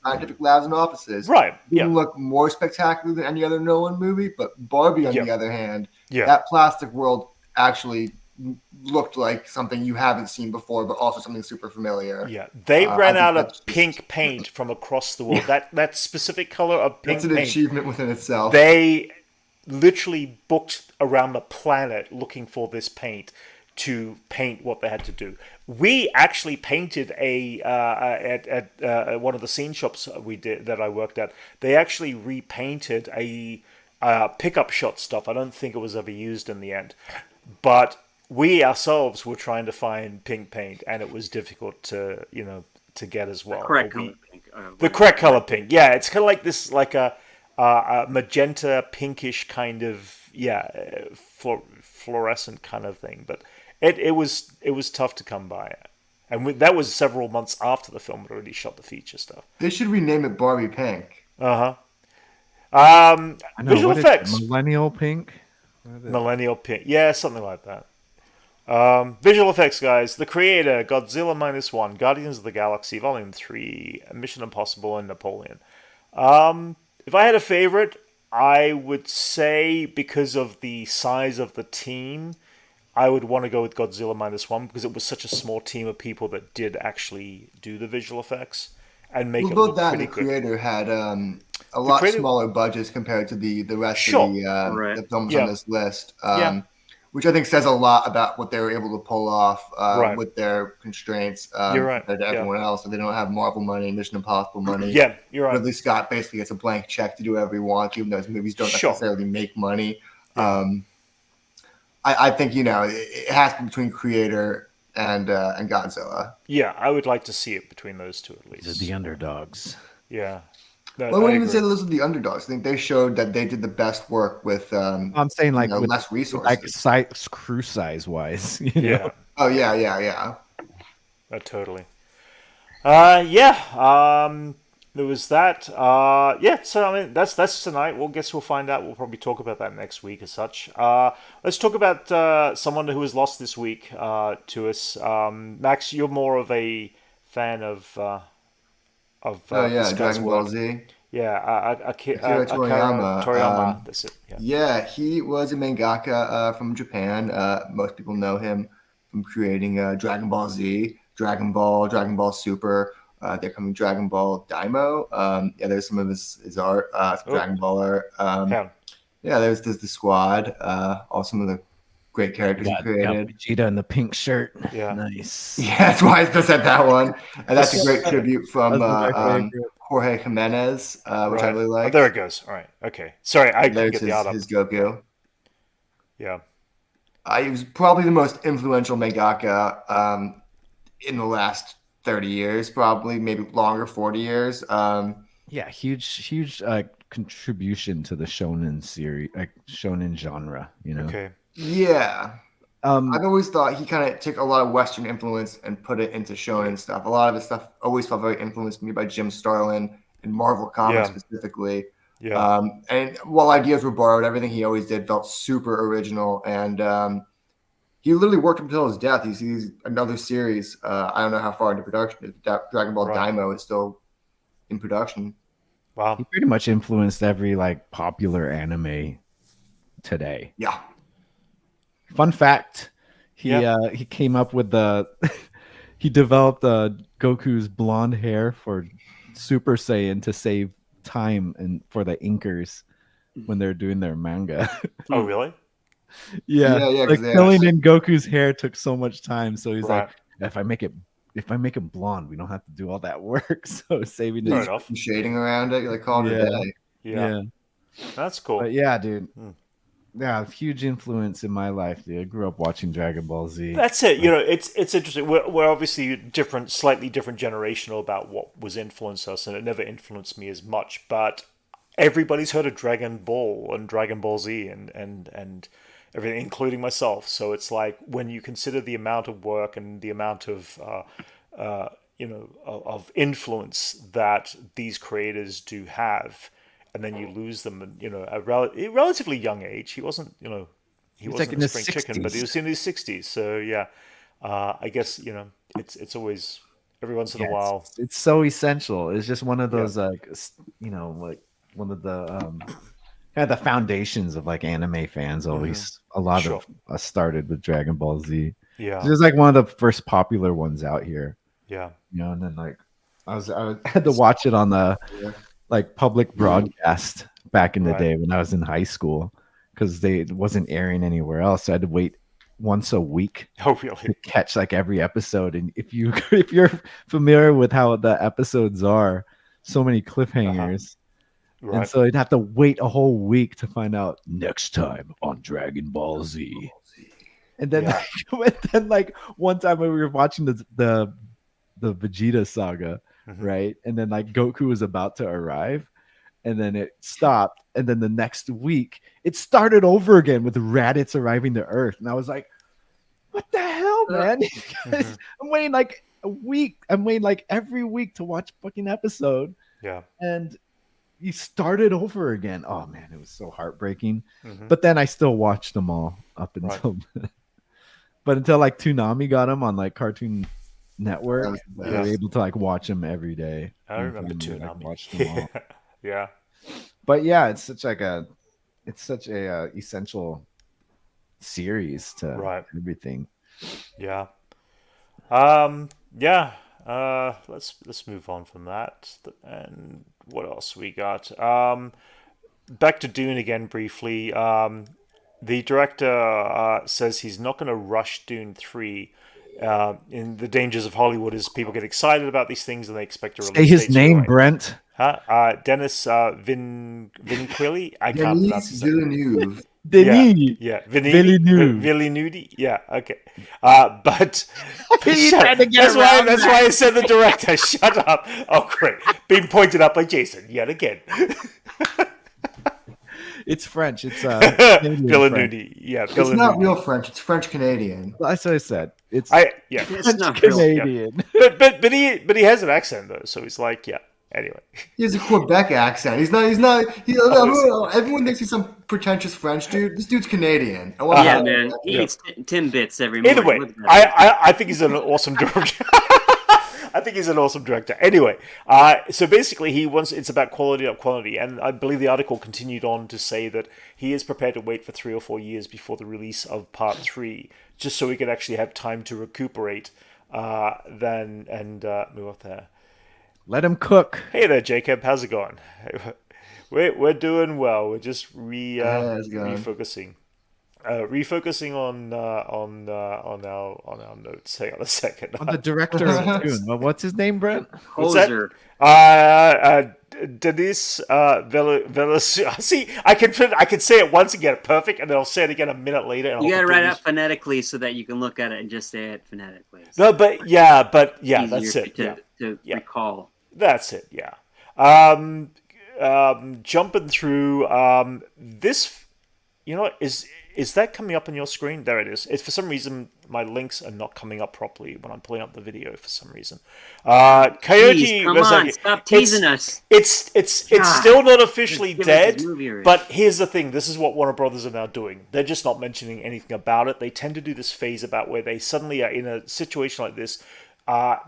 scientific labs and offices, right? Didn't look more spectacular than any other Nolan movie. But Barbie, on the other hand, that plastic world actually looked like something you haven't seen before, but also something super familiar. Yeah, they ran out of pink paint from across the world. That specific color of pink paint. That's an achievement within itself. They literally booked around the planet looking for this paint to paint what they had to do. We actually painted at one of the scene shops that I worked at. They actually repainted a pickup shot stuff. I don't think it was ever used in the end, but we ourselves were trying to find pink paint, and it was difficult to get as well. The correct color pink. The correct color pink. Yeah, it's kind of like this, like a magenta pinkish kind of fluorescent kind of thing. But it was tough to come by, and that was several months after the film had already shot the feature stuff. They should rename it Barbie Pink. Visual effects. Millennial Pink. Millennial Pink. Yeah, something like that. Visual effects, guys. The Creator, Godzilla -1, Guardians of the Galaxy Volume 3, Mission Impossible, and Napoleon. if I had a favorite, I would say because of the size of the team, I would want to go with Godzilla -1 because it was such a small team of people that did actually do the visual effects and make it both look that pretty and the good. creator had a The lot creator, smaller budgets compared to the rest of sure, the films on yeah, this list. yeah, Which I think says a lot about what they were able to pull off right. with their constraints You're right. compared to Yeah, everyone else. And they don't have Marvel money, Mission Impossible money. yeah, you're right. Ridley Scott basically gets a blank check to do whatever he wants, even though his movies don't Sure. necessarily make money. Yeah. I think it has to be between creator and Godzilla. Yeah, I would like to see it between those two at least. These are the underdogs. Yeah. I wouldn't even say those are the underdogs. I think they showed that they did the best work with. I'm saying like with less resources, like crew size wise. Yeah. Know? Oh yeah. Totally. Yeah. There was that. Yeah. So I mean, that's tonight. We'll find out. We'll probably talk about that next week as such. Let's talk about someone who was lost this week to us. Max, you're more of a fan of. Dragon Ball Z. Yeah, Akira Toriyama. Toriyama. That's it. Yeah, he was a mangaka from Japan. Most people know him from creating Dragon Ball Z, Dragon Ball Super. They're coming Dragon Ball Daimo. There's some of his art, Dragon Ball art. There's the squad. All some of the great characters he created. Vegeta in the pink shirt. Yeah, nice. Yeah, that's why I said that one. And that's a great tribute from Jorge Jimenez, which I really like. Oh, there it goes. All right. Okay. Sorry, I couldn't get the art up. His Goku. Yeah. He was probably the most influential mangaka in the last 30 years, probably, maybe longer, 40 years. Huge contribution to the shonen series, like shonen genre, Okay. Yeah. I've always thought he kind of took a lot of Western influence and put it into shonen stuff. A lot of his stuff always felt very influenced me by Jim Starlin and Marvel Comics specifically. Yeah. And while ideas were borrowed, everything he always did felt super original. And he literally worked until his death. He's another series. I don't know how far into production. Dragon Ball Daimo is still in production. Wow. He pretty much influenced every popular anime today. Yeah. Fun fact, he came up with he developed Goku's blonde hair for Super Saiyan to save time and for the inkers when they're doing their manga. Oh, really? Yeah. Filling in Goku's hair took so much time, so he's like, if I make it blonde, we don't have to do all that work. So saving it, shading around it, like call it a day. Yeah, that's cool. But yeah, dude. Yeah, huge influence in my life, dude. I grew up watching Dragon Ball Z. That's it. It's interesting. We're obviously slightly different generational about what was influenced us, and it never influenced me as much. But everybody's heard of Dragon Ball and Dragon Ball Z and everything, including myself. So it's like when you consider the amount of work and the amount of of influence that these creators do have. And then you lose them, at a relatively young age. He wasn't, he wasn't a spring chicken, but he was in his 60s. So yeah, I guess it's always every once in a while. It's so essential. It's just one of those one of the the foundations of anime fans. Always a lot of us started with Dragon Ball Z. Yeah, it was one of the first popular ones out here. Yeah, and then I had to watch it on the. Public broadcast back in the day when I was in high school because it wasn't airing anywhere else. So I had to wait once a week to catch every episode. And if you're familiar with how the episodes are, so many cliffhangers. And so I'd have to wait a whole week to find out next time on Dragon Ball Z. And then, one time when we were watching the Vegeta saga, right? And then Goku was about to arrive, and then it stopped, and then the next week it started over again with Raditz arriving to Earth, and I was like, "What the hell, man?" I'm waiting a week. I'm waiting every week to watch fucking episode. Yeah, and he started over again. Oh man, it was so heartbreaking. But then I still watched them all up until, but until Toonami got them on Cartoon Network, we were able to watch them every day. I remember Toonami. Watch them all. Yeah. But yeah, it's such a essential series to everything. Yeah. Yeah. Let's move on from that. And what else we got? Back to Dune again briefly. The director says he's not going to rush Dune 3. In the dangers of Hollywood is people get excited about these things and they expect a release Say his date name, away. Brent. Huh? Dennis Vinquilli. I can't pronounce his name. Villeneuve. Denis. Yeah. Villeneuve. Villeneuve. Yeah. Okay. But that's why I said the director. Shut up. Oh, great. Being pointed out by Jason yet again. It's French. It's Villeneuve. Yeah, It's not real French. It's French Canadian. That's what I said. It's French Canadian. Yeah. But he has an accent though, so he's like, yeah. Anyway, he has a Quebec accent. Everyone thinks he's some pretentious French dude. This dude's Canadian. Yeah, man. He eats Timbits every morning. Either way, I think he's an awesome director. I think he's an awesome director. Anyway, so basically it's about quality, not quantity. And I believe the article continued on to say that he is prepared to wait for 3 or 4 years before the release of part 3, just so he could actually have time to recuperate move off there. Let him cook. Hey there, Jacob. How's it going? We're doing well. We're just refocusing. Refocusing on our notes. Hang on a second. On the director of Dune. Well, what's his name, Brent? Hoser. Denis Velas. See, I can say it once and get it perfect, and then I'll say it again a minute later. And you gotta write it out phonetically so that you can look at it and just say it phonetically. No, but that's it. To recall. That's it. Yeah. Jumping through this. You know, is that coming up on your screen? There it is. It's for some reason my links are not coming up properly when I'm pulling up the video for some reason. Coyote, jeez, come on, stop teasing us. It's still not officially dead. But here's the thing: this is what Warner Brothers are now doing. They're just not mentioning anything about it. They tend to do this phase about where they suddenly are in a situation like this.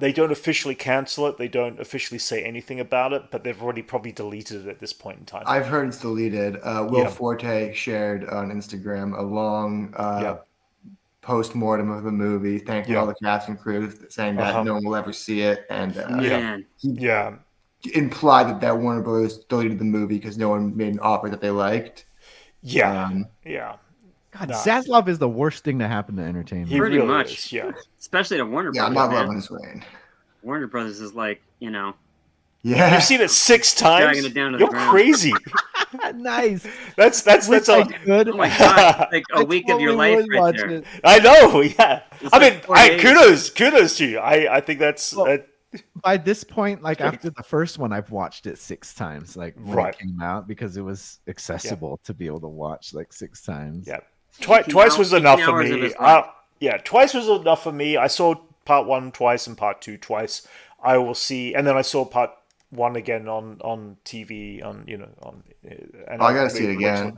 They don't officially cancel it. They don't officially say anything about it, but they've already probably deleted it at this point in time. I've heard it's deleted. Will Forte shared on Instagram a long post-mortem of the movie, thanking all the cast and crew, saying that no one will ever see it. And he implied that Warner Brothers deleted the movie because no one made an offer that they liked. God, Zaslav is the worst thing to happen to entertainment. He Pretty really much, is, yeah. Especially to Warner Brothers. Yeah, I'm not loving his reign. Warner Brothers is like, Yeah. You've seen it 6 times? Dragging it down to the You're ground. crazy. Nice. That's all good. Oh my god, like a week of your life right there. I know, yeah. It's I like mean, kudos to you. I think that's by this point, like after the first one, I've watched it 6 times, like when it came out, because it was accessible to be able to watch like 6 times. Yeah. Twice was enough for me. Twice was enough for me. I saw part 1 twice and part 2 twice. I will see, and then I saw part 1 again on TV. And I gotta see it again.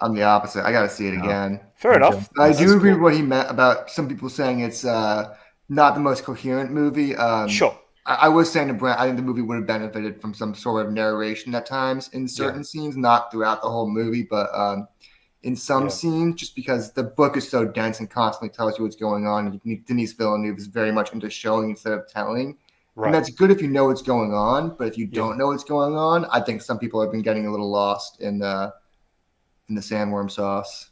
I'm the opposite. I gotta see it again. Fair enough. I do agree with what he meant about some people saying it's not the most coherent movie. Sure. I was saying to Brent, I think the movie would have benefited from some sort of narration at times in certain scenes, not throughout the whole movie, but in some scenes, just because the book is so dense and constantly tells you what's going on. And Denis Villeneuve is very much into showing instead of telling. Right. And that's good if you know what's going on, but if you don't know what's going on, I think some people have been getting a little lost in the sandworm sauce.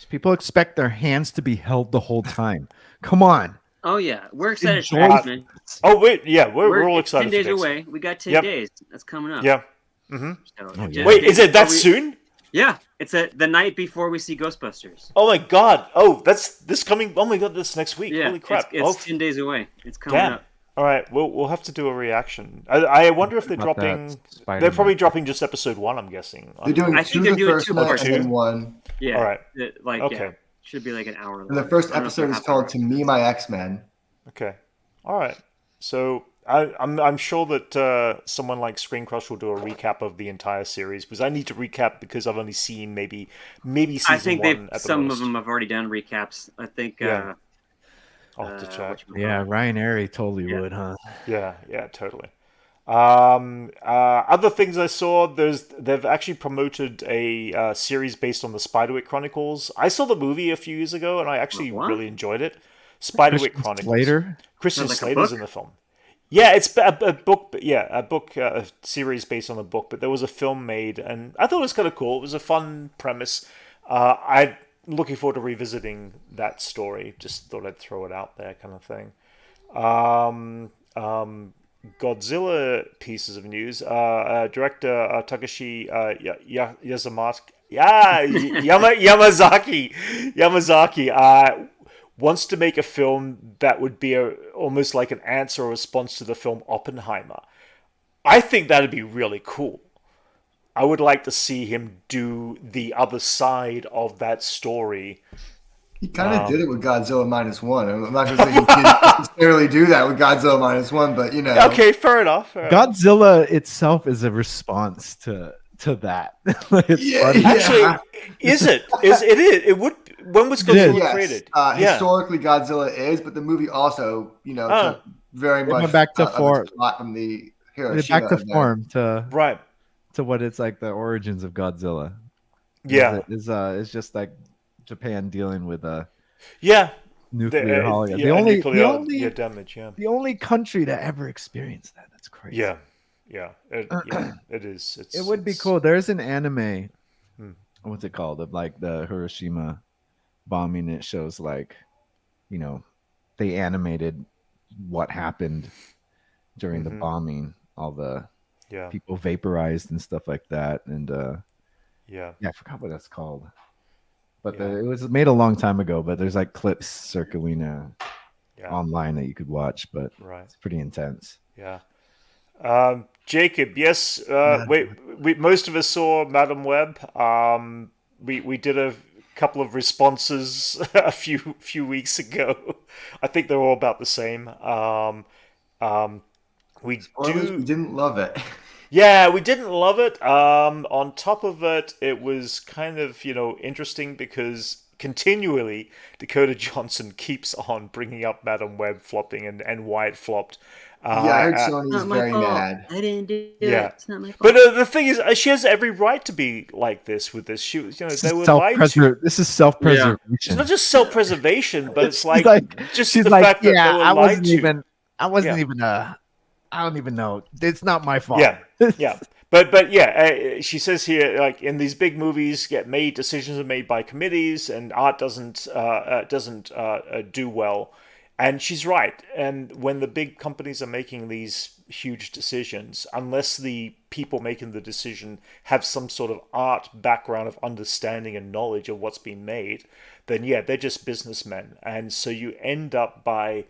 People expect their hands to be held the whole time. Come on. Oh yeah, we're excited. Man. Oh wait, yeah, we're all excited. 10 days away. We got 10 days. That's coming up. Yeah. Mm-hmm. So, wait, is it that soon? Yeah, it's the night before we see Ghostbusters. Oh my god! Oh, that's this coming. Oh my god, this next week. Yeah, holy crap! It's 10 days away. It's coming up. All right, we'll have to do a reaction. I wonder if they're dropping. They're probably dropping just episode 1. I'm guessing. They're doing I think they're doing 2 parts. And 1. Yeah. All right. Should be like an hour. And the first episode is called "To Me, My X-Men." Okay. All right. So I'm sure that someone like Screen Crush will do a recap of the entire series, because I need to recap because I've only seen maybe season 1. I think some of them have already done recaps. I think. I'll have to check. Yeah, Ryan Airy totally would, huh? Yeah, totally. Other things I saw, they've actually promoted a series based on the Spiderwick Chronicles. I saw the movie a few years ago, and I actually really enjoyed it. Spiderwick Chronicles. Slater? Christian Slater's in the film. Yeah, it's a book. Yeah, a book, a series based on a book. But there was a film made, and I thought it was kind of cool. It was a fun premise. I'm looking forward to revisiting that story. Just thought I'd throw it out there, kind of thing. Godzilla pieces of news. Director Takashi Yamazaki wants to make a film that would be almost like an answer or response to the film Oppenheimer. I think that'd be really cool. I would like to see him do the other side of that story. He kind of did it with Godzilla -1. I'm not going to say he didn't necessarily do that with Godzilla -1, but Okay, fair enough. Godzilla itself is a response to that. Actually, is it? It would. When was Godzilla created? Historically, Godzilla is, but the movie also, took very much back to form from the Hiroshima. Back to form to right to what it's like the origins of Godzilla. Yeah, it's just like Japan dealing with nuclear holocaust. Nuclear damage. Yeah, the only country to ever experience that. That's crazy. Yeah, it is. It would be cool. There's an anime. What's it called? Of like the Hiroshima bombing. It shows like, they animated what happened during the bombing. All the people vaporized and stuff like that. And I forgot what that's called. But it was made a long time ago. But there's like clips circling online that you could watch. But it's pretty intense. Yeah. Jacob, yes. We most of us saw Madam Web. We did a couple of responses a few weeks ago. I think they're all about the same. We didn't love it. Yeah, we didn't love it. On top of it, it was kind of, interesting because continually Dakota Johnson keeps on bringing up Madam Web flopping and why it flopped. I heard Sony's very mad. I didn't do it. It's not my fault. But the thing is, she has every right to be like this with this. She, they were lied to. This is self-preservation. It's not just self-preservation, but it's like just the fact that they were lied to. I don't even know. It's not my fault. Yeah. But she says here, like in these big movies, decisions are made by committees, and art doesn't do well. And she's right. And when the big companies are making these huge decisions, unless the people making the decision have some sort of art background of understanding and knowledge of what's being made, then they're just businessmen. And so you end up by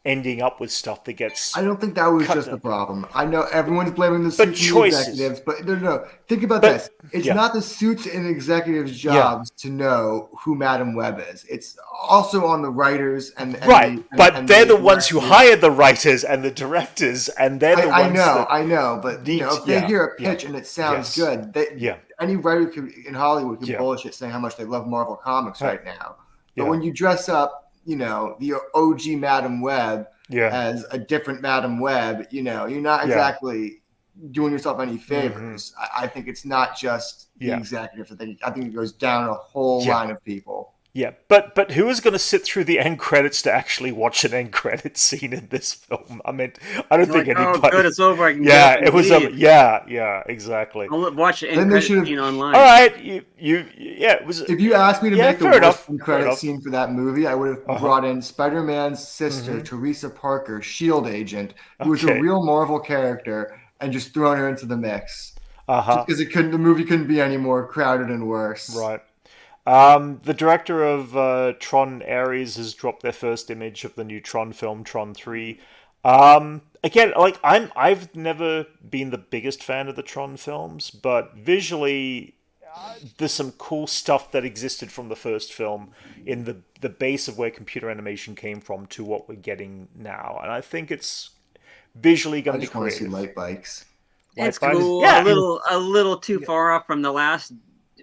ending up with stuff that gets. I don't think that was just the problem. I know everyone's blaming the suits and executives, but no. Think about this. It's not the suits and executives' jobs to know who Madam Web is. It's also on the writers and but they're the ones who hire the writers and the directors, and they're the ones. I know, but if they hear a pitch and it sounds good, any writer in Hollywood can bullshit saying how much they love Marvel Comics right now. But when you dress up, the OG Madam Web as a different Madam Web, you're not exactly doing yourself any favors. I think it's not just the executives. I think it goes down a whole line of people. Yeah, but who is going to sit through the end credits to actually watch an end credit scene in this film? I mean, I don't think anybody. Oh, good, it's over. I can it was over. Yeah, exactly. I'll watch the end credit scene online. All right, it was. If you asked me to make the worst end credit scene for that movie, I would have brought in Spider-Man's sister, Teresa Parker, SHIELD agent, who was a real Marvel character, and just thrown her into the mix. Just because the movie couldn't be any more crowded and worse. Right. The director of Tron Ares has dropped their first image of the new Tron film, Tron 3. Again, I've never been the biggest fan of the Tron films, but visually, there's some cool stuff that existed from the first film in the base of where computer animation came from to what we're getting now, and I think it's visually going to be creative. I just want to see light bikes. It's cool. A little too far off from the last.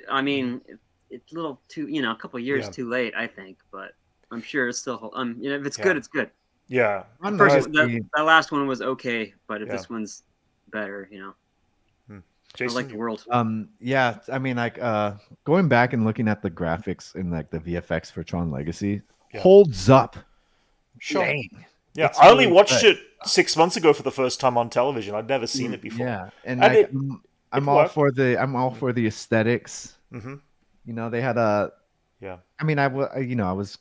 I mean. It's a little too, a couple years too late, I think, but I'm sure it's still, if it's good, it's good. Yeah. That last one was okay, but if this one's better. You know, Jason? I like the world. Yeah, I mean, like going back and looking at the graphics and like the VFX for Tron Legacy holds up. Sure. Dang. Yeah, It's I only really watched good. it 6 months ago for the first time on television. I'd never seen it before. Yeah, and it I'm all worked. for the aesthetics. Mm-hmm. You know, they had a. Yeah. I mean, I was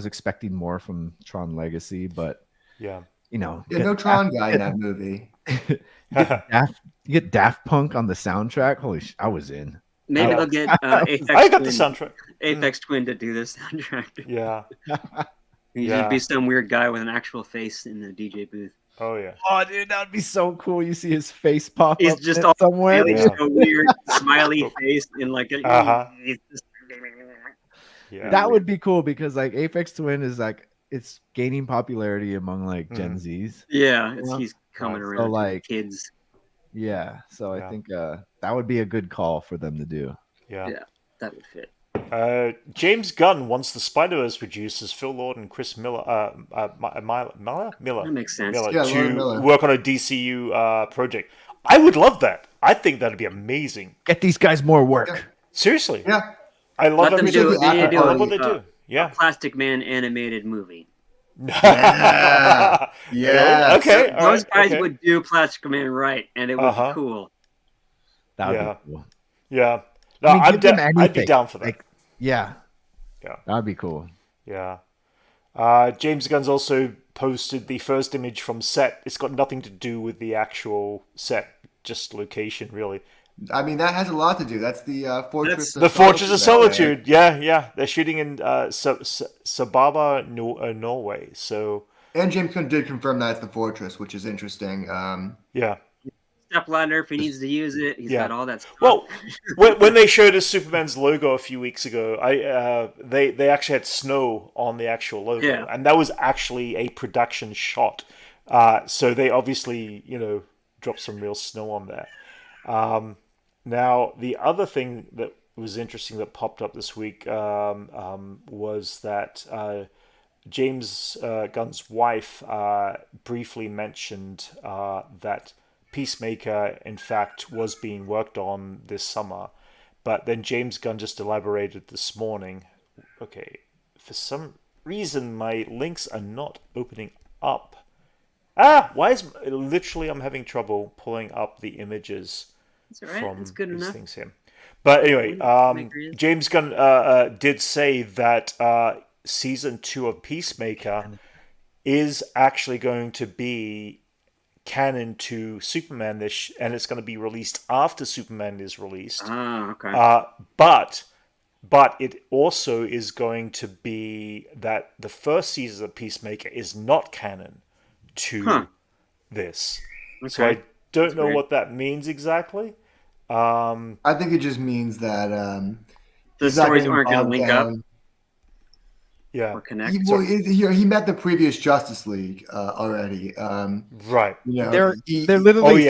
expecting more from Tron Legacy, but yeah, you know, no Tron guy in that movie. you get Daft Punk on the soundtrack. Holy I was in. Maybe they'll get Apex I got Twin, the soundtrack. Apex Twin to do this soundtrack. Yeah. He'd just be some weird guy with an actual face in the DJ booth. Oh yeah. Oh dude, that'd be so cool. You see his face pop He's up just all somewhere. Really so weird, smiley face in like a. Yeah. That would be cool because like Apex Twin is like it's gaining popularity among like Gen Zs. Yeah, he's coming around. So like kids. Yeah, so I think that would be a good call for them to do. Yeah, that would fit. James Gunn wants the Spider-Verse producers Phil Lord and Chris Miller, Miller. That makes sense. To work on a DCU project. I would love that. I think that'd be amazing. Get these guys more work. Yeah. Seriously. Yeah. I love them do what they do. Yeah. A Plastic Man animated movie. Yeah. Yeah. Okay. So those guys would do Plastic Man right, and it would be cool. That would be cool. Yeah. No, I mean, I'd be down for that. Like, yeah. Yeah. That'd be cool. Yeah. James Gunn's also posted the first image from set. It's got nothing to do with the actual set, just location, really. I mean, that has a lot to do. That's the Fortress of the Fortress of Solitude. Yeah. They're shooting in Sababa, Norway. So. And James Gunn did confirm that's the Fortress, which is interesting. Yeah. Step ladder if he needs to use it. He's got all that stuff. Well, when they showed us Superman's logo a few weeks ago, they actually had snow on the actual logo, and that was actually a production shot. So they obviously, dropped some real snow on there. Now, the other thing that was interesting that popped up this week was that James Gunn's wife briefly mentioned that Peacemaker, in fact, was being worked on this summer. But then James Gunn just elaborated this morning. Okay, for some reason, my links are not opening up. Why is literally I'm having trouble pulling up the images from these things here. But anyway, James Gunn did say that season 2 of Peacemaker is actually going to be canon to Superman, and it's going to be released after Superman is released. Okay. But it also is going to be that the first season of Peacemaker is not canon to this. Okay. So I don't know what that means exactly. I think it just means that the stories aren't going to link up. Yeah, or connect. He met the previous Justice League already. Right. They're literally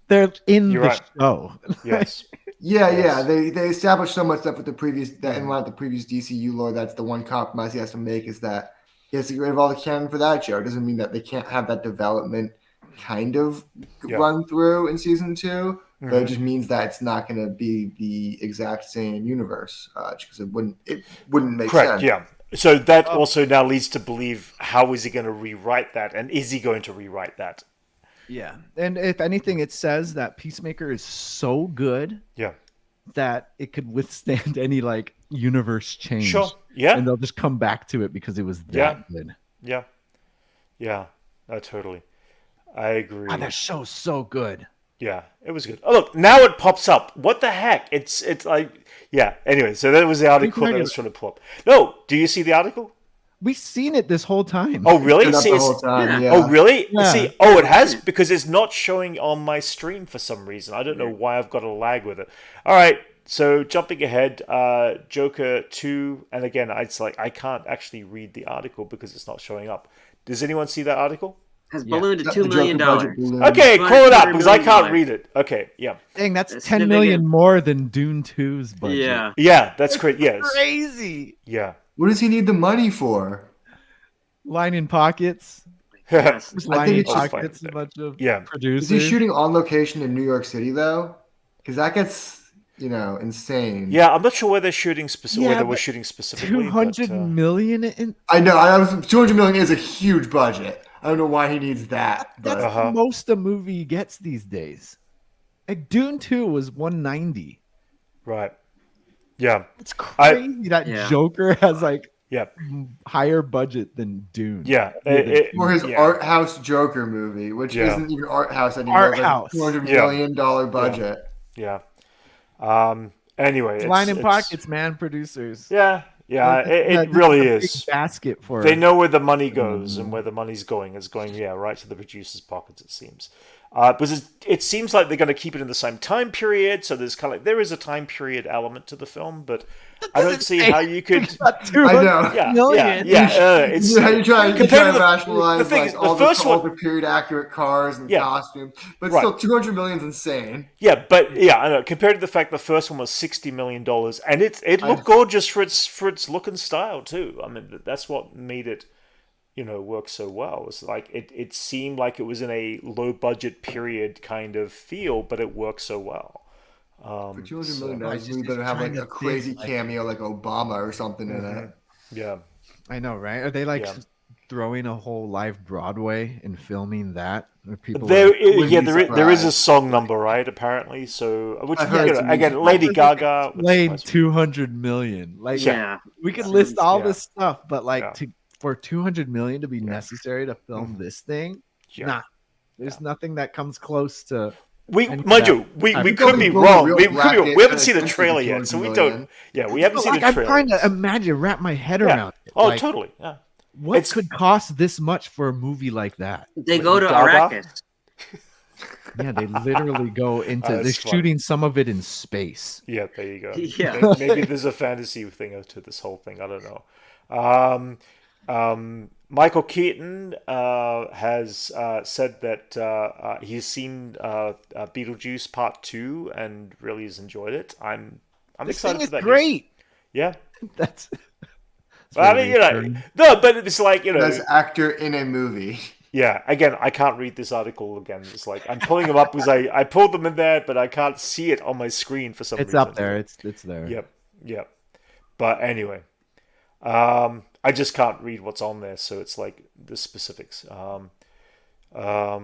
they're in the show. Yes. Yeah. They established so much stuff with the previous and a lot of the previous DCU lore. That's the one compromise he has to make is that he has to get rid of all the canon for that show. It doesn't mean that they can't have that development kind of run through in season 2. But it just means that it's not going to be the exact same universe, because it wouldn't make sense. Yeah. So that also now leads to believe how is he going to rewrite that, and is he going to rewrite that? Yeah, and if anything, it says that Peacemaker is so good, that it could withstand any like universe change. Sure. Yeah. And they'll just come back to it because it was that good. Yeah. Yeah. Totally. I agree. Oh, that show's so good. Yeah, it was good. Oh, look, now it pops up. What the heck? It's like, anyway, so that was the article that I was trying to pull up. No, do you see the article? We've seen it this whole time. Oh, really? See, the whole time, Oh, really? Yeah. See, it has, because it's not showing on my stream for some reason. I don't know why I've got a lag with it. All right, so jumping ahead, Joker 2, and again, it's like I can't actually read the article because it's not showing up. Does anyone see that article? Has ballooned to $2 million. Okay, call it up because I can't read it. Okay, yeah. Dang, that's $10 million more than Dune 2's budget. Yeah, that's great. Yes, crazy. Yeah. What does he need the money for? Line in pockets. Yes. I think it's just gets a bunch of producers. Is he shooting on location in New York City though? Because that gets insane. Yeah, I'm not sure where they're shooting where they were shooting specifically. 200 million in. I know. 200 million is a huge budget. I don't know why he needs that. That's the most a movie gets these days. Like Dune 2 was 190. Right. Yeah. It's crazy that Joker has higher budget than Dune. Yeah. For his art house Joker movie, which isn't even art house anymore. $200 million budget. Yeah. Anyway, it's line in pockets, man. Producers. Yeah. Yeah, it really is. Basket for they know where the money goes, and where the money's going is going, right to the producers' pockets. It seems, because it seems like they're going to keep it in the same time period. So there's kind of there is a time period element to the film, but I don't see how you could. I know. You're trying to rationalize all the period accurate cars and costumes, but still 200 million is insane. Yeah, but I know. Compared to the fact the first one was $60 million, and it looked gorgeous for its look and style too. I mean, that's what made it, work so well. It's like it seemed like it was in a low budget period kind of feel, but it worked so well. For $200 million, you better have a crazy cameo like Obama or something in it. Yeah, I know, right? Are they throwing a whole live Broadway and filming that? There is a song number, right? Apparently, so which again, Lady Gaga played 200 million. We could list all this stuff, but for 200 million to be necessary to film this thing, there's nothing that comes close to. We could be wrong. We haven't seen the trailer yet, so we don't. Yeah, we haven't seen the trailer. I'm trying to wrap my head around it. Oh, totally. Yeah. What could cost this much for a movie like that? They go to Arrakis. Yeah, they literally go into. They're shooting some of it in space. Yeah, there you go. Yeah, maybe there's a fantasy thing to this whole thing. I don't know. Michael Keaton has said that he's seen Beetlejuice Part 2 and really has enjoyed it. I'm excited for that. Great. Yeah, that's. I mean, no, but it's like as actor in a movie. Yeah, again, I can't read this article again. It's like I'm pulling them up because I pulled them in there, but I can't see it on my screen for some reason. It's up there. It's there. Yep. But anyway, I just can't read what's on there, so it's like the specifics. We'll talk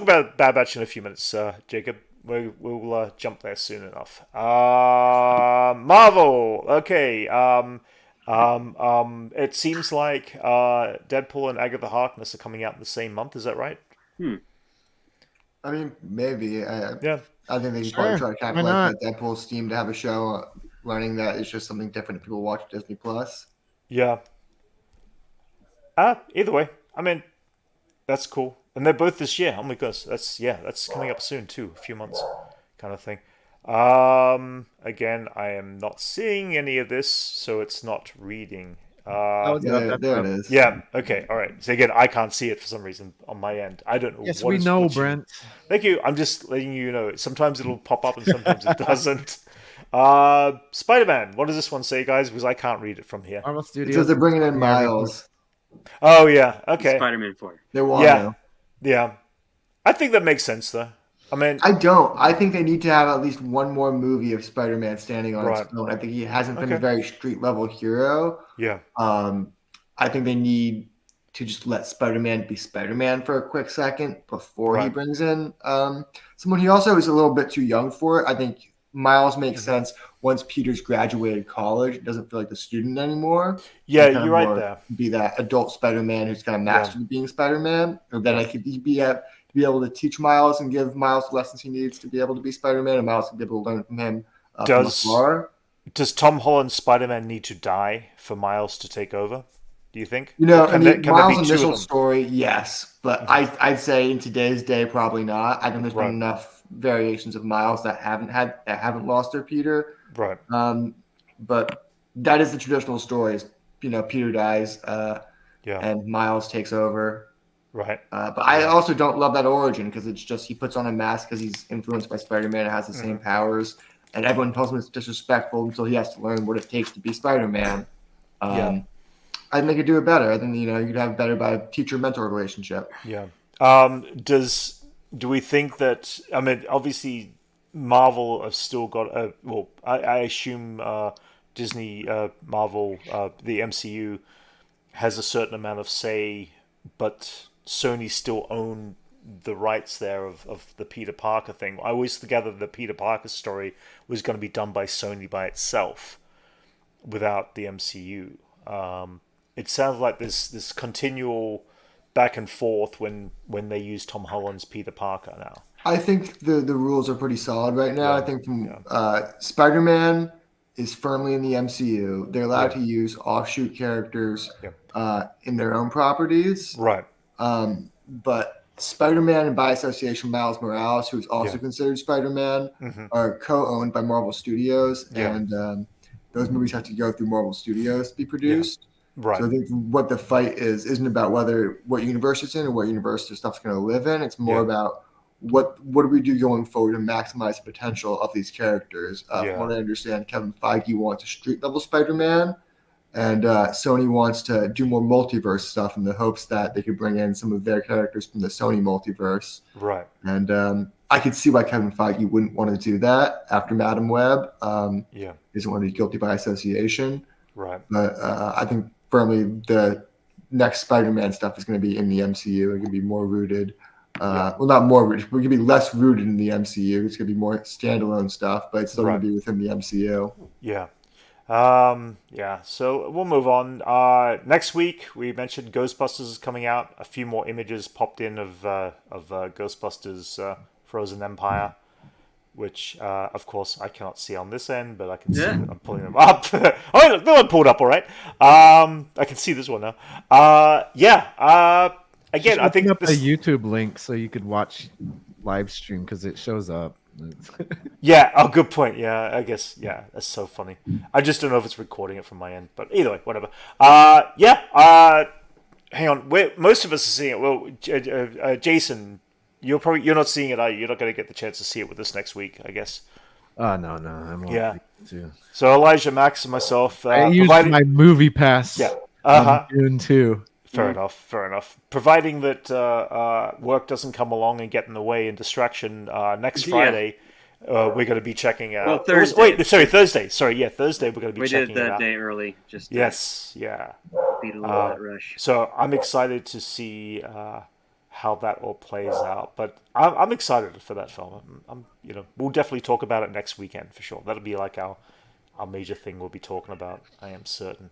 about Bad Batch in a few minutes, Jacob. We'll jump there soon enough. Marvel. Okay. It seems like Deadpool and Agatha Harkness are coming out in the same month. Is that right? I mean, maybe. I think they can Sure. probably try to capitalize that Deadpool's Steam to have a show running that is just something different that people watch Disney Plus. Yeah. Either way, I mean, that's cool. And they're both this year. Oh my goodness, that's coming up soon too, a few months, kind of thing. Again, I am not seeing any of this, so it's not reading. There it is. Yeah. Okay. All right. So again, I can't see it for some reason on my end. I don't know. Yes, we know, Brent. Thank you. I'm just letting you know. Sometimes it'll pop up and sometimes it doesn't. Spider-Man. What does this one say, guys? Because I can't read it from here. Marvel Studios. Because they're bringing in Miles. Oh yeah. Okay. Spider-Man 4. They want to. Yeah. I think that makes sense, though. I mean, I don't. I think they need to have at least one more movie of Spider-Man standing on its own. I think he hasn't been a very street level hero. Yeah. I think they need to just let Spider-Man be Spider-Man for a quick second before he brings in someone. He also is a little bit too young for it. I think Miles makes sense once Peter's graduated college. It doesn't feel like the student anymore. Yeah, you're right there. Be that adult Spider-Man who's kind of mastered being Spider-Man. And then I could be able to teach Miles and give Miles the lessons he needs to be able to be Spider-Man, and Miles can be able to learn from him. Does Tom Holland's Spider-Man need to die for Miles to take over? Do you think? Miles' initial story, yes, but I'd say in today's day, probably not. I think there's been enough variations of Miles that haven't lost their Peter. Right. But that is the traditional story. Is, Peter dies, and Miles takes over. Right. But I also don't love that origin because it's just he puts on a mask because he's influenced by Spider-Man and has the same powers, and everyone tells him it's disrespectful until he has to learn what it takes to be Spider-Man. I think they could do it better. I think you could have better by teacher-mentor relationship. Yeah. Do we think that? I mean, obviously, Marvel have still got a. Well, I assume Disney, Marvel, the MCU has a certain amount of say, but Sony still own the rights there of the Peter Parker thing. I always gathered the Peter Parker story was going to be done by Sony by itself, without the MCU. It sounds like this continual back and forth when they use Tom Holland's Peter Parker now. I think the rules are pretty solid right now. I think Spider-Man is firmly in the MCU. They're allowed to use offshoot characters in their own properties. Right. But Spider-Man and by association Miles Morales, who is also considered Spider-Man, are co-owned by Marvel Studios, and those movies have to go through Marvel Studios to be produced. Right. So I think what the fight isn't about what universe it's in or what universe the stuff's going to live in. It's more about what do we do going forward to maximize the potential of these characters. From what I understand, Kevin Feige wants a street-level Spider-Man, and Sony wants to do more multiverse stuff in the hopes that they could bring in some of their characters from the Sony multiverse. Right. And I could see why Kevin Feige wouldn't want to do that after Madam Web. Doesn't want to be guilty by association. Right. But I think firmly the next Spider-Man stuff is going to be in the MCU. It could be more rooted. Well, not more rooted. We could be less rooted in the MCU. It's going to be more standalone stuff, but it's still going to be within the MCU. Yeah. So we'll move on. Next week, we mentioned Ghostbusters is coming out. A few more images popped in of Ghostbusters Frozen Empire, which, of course, I cannot see on this end, but I can see them. I'm pulling them up. Oh, no one pulled up, all right. I can see this one now. Again, I think up a YouTube link so you could watch live stream because it shows up. Good point. Yeah, I guess. Yeah, that's so funny. I just don't know if it's recording it from my end, but either way, whatever. Hang on. Most of us are seeing it. Well, Jason, you're not seeing it, are you? You're not going to get the chance to see it with us next week, I guess. No, I'm on too. So Elijah, Max, and myself. I used my movie pass. Yeah. June 2. Fair enough. Providing that work doesn't come along and get in the way and distraction, next Friday, we're going to be checking out. Well, Thursday. Thursday. Thursday we're going to be checking it out. We did that day early. Just beat a little that rush. So I'm excited to see how that all plays out. But I'm excited for that film. We'll definitely talk about it next weekend for sure. That'll be like our major thing we'll be talking about. I am certain.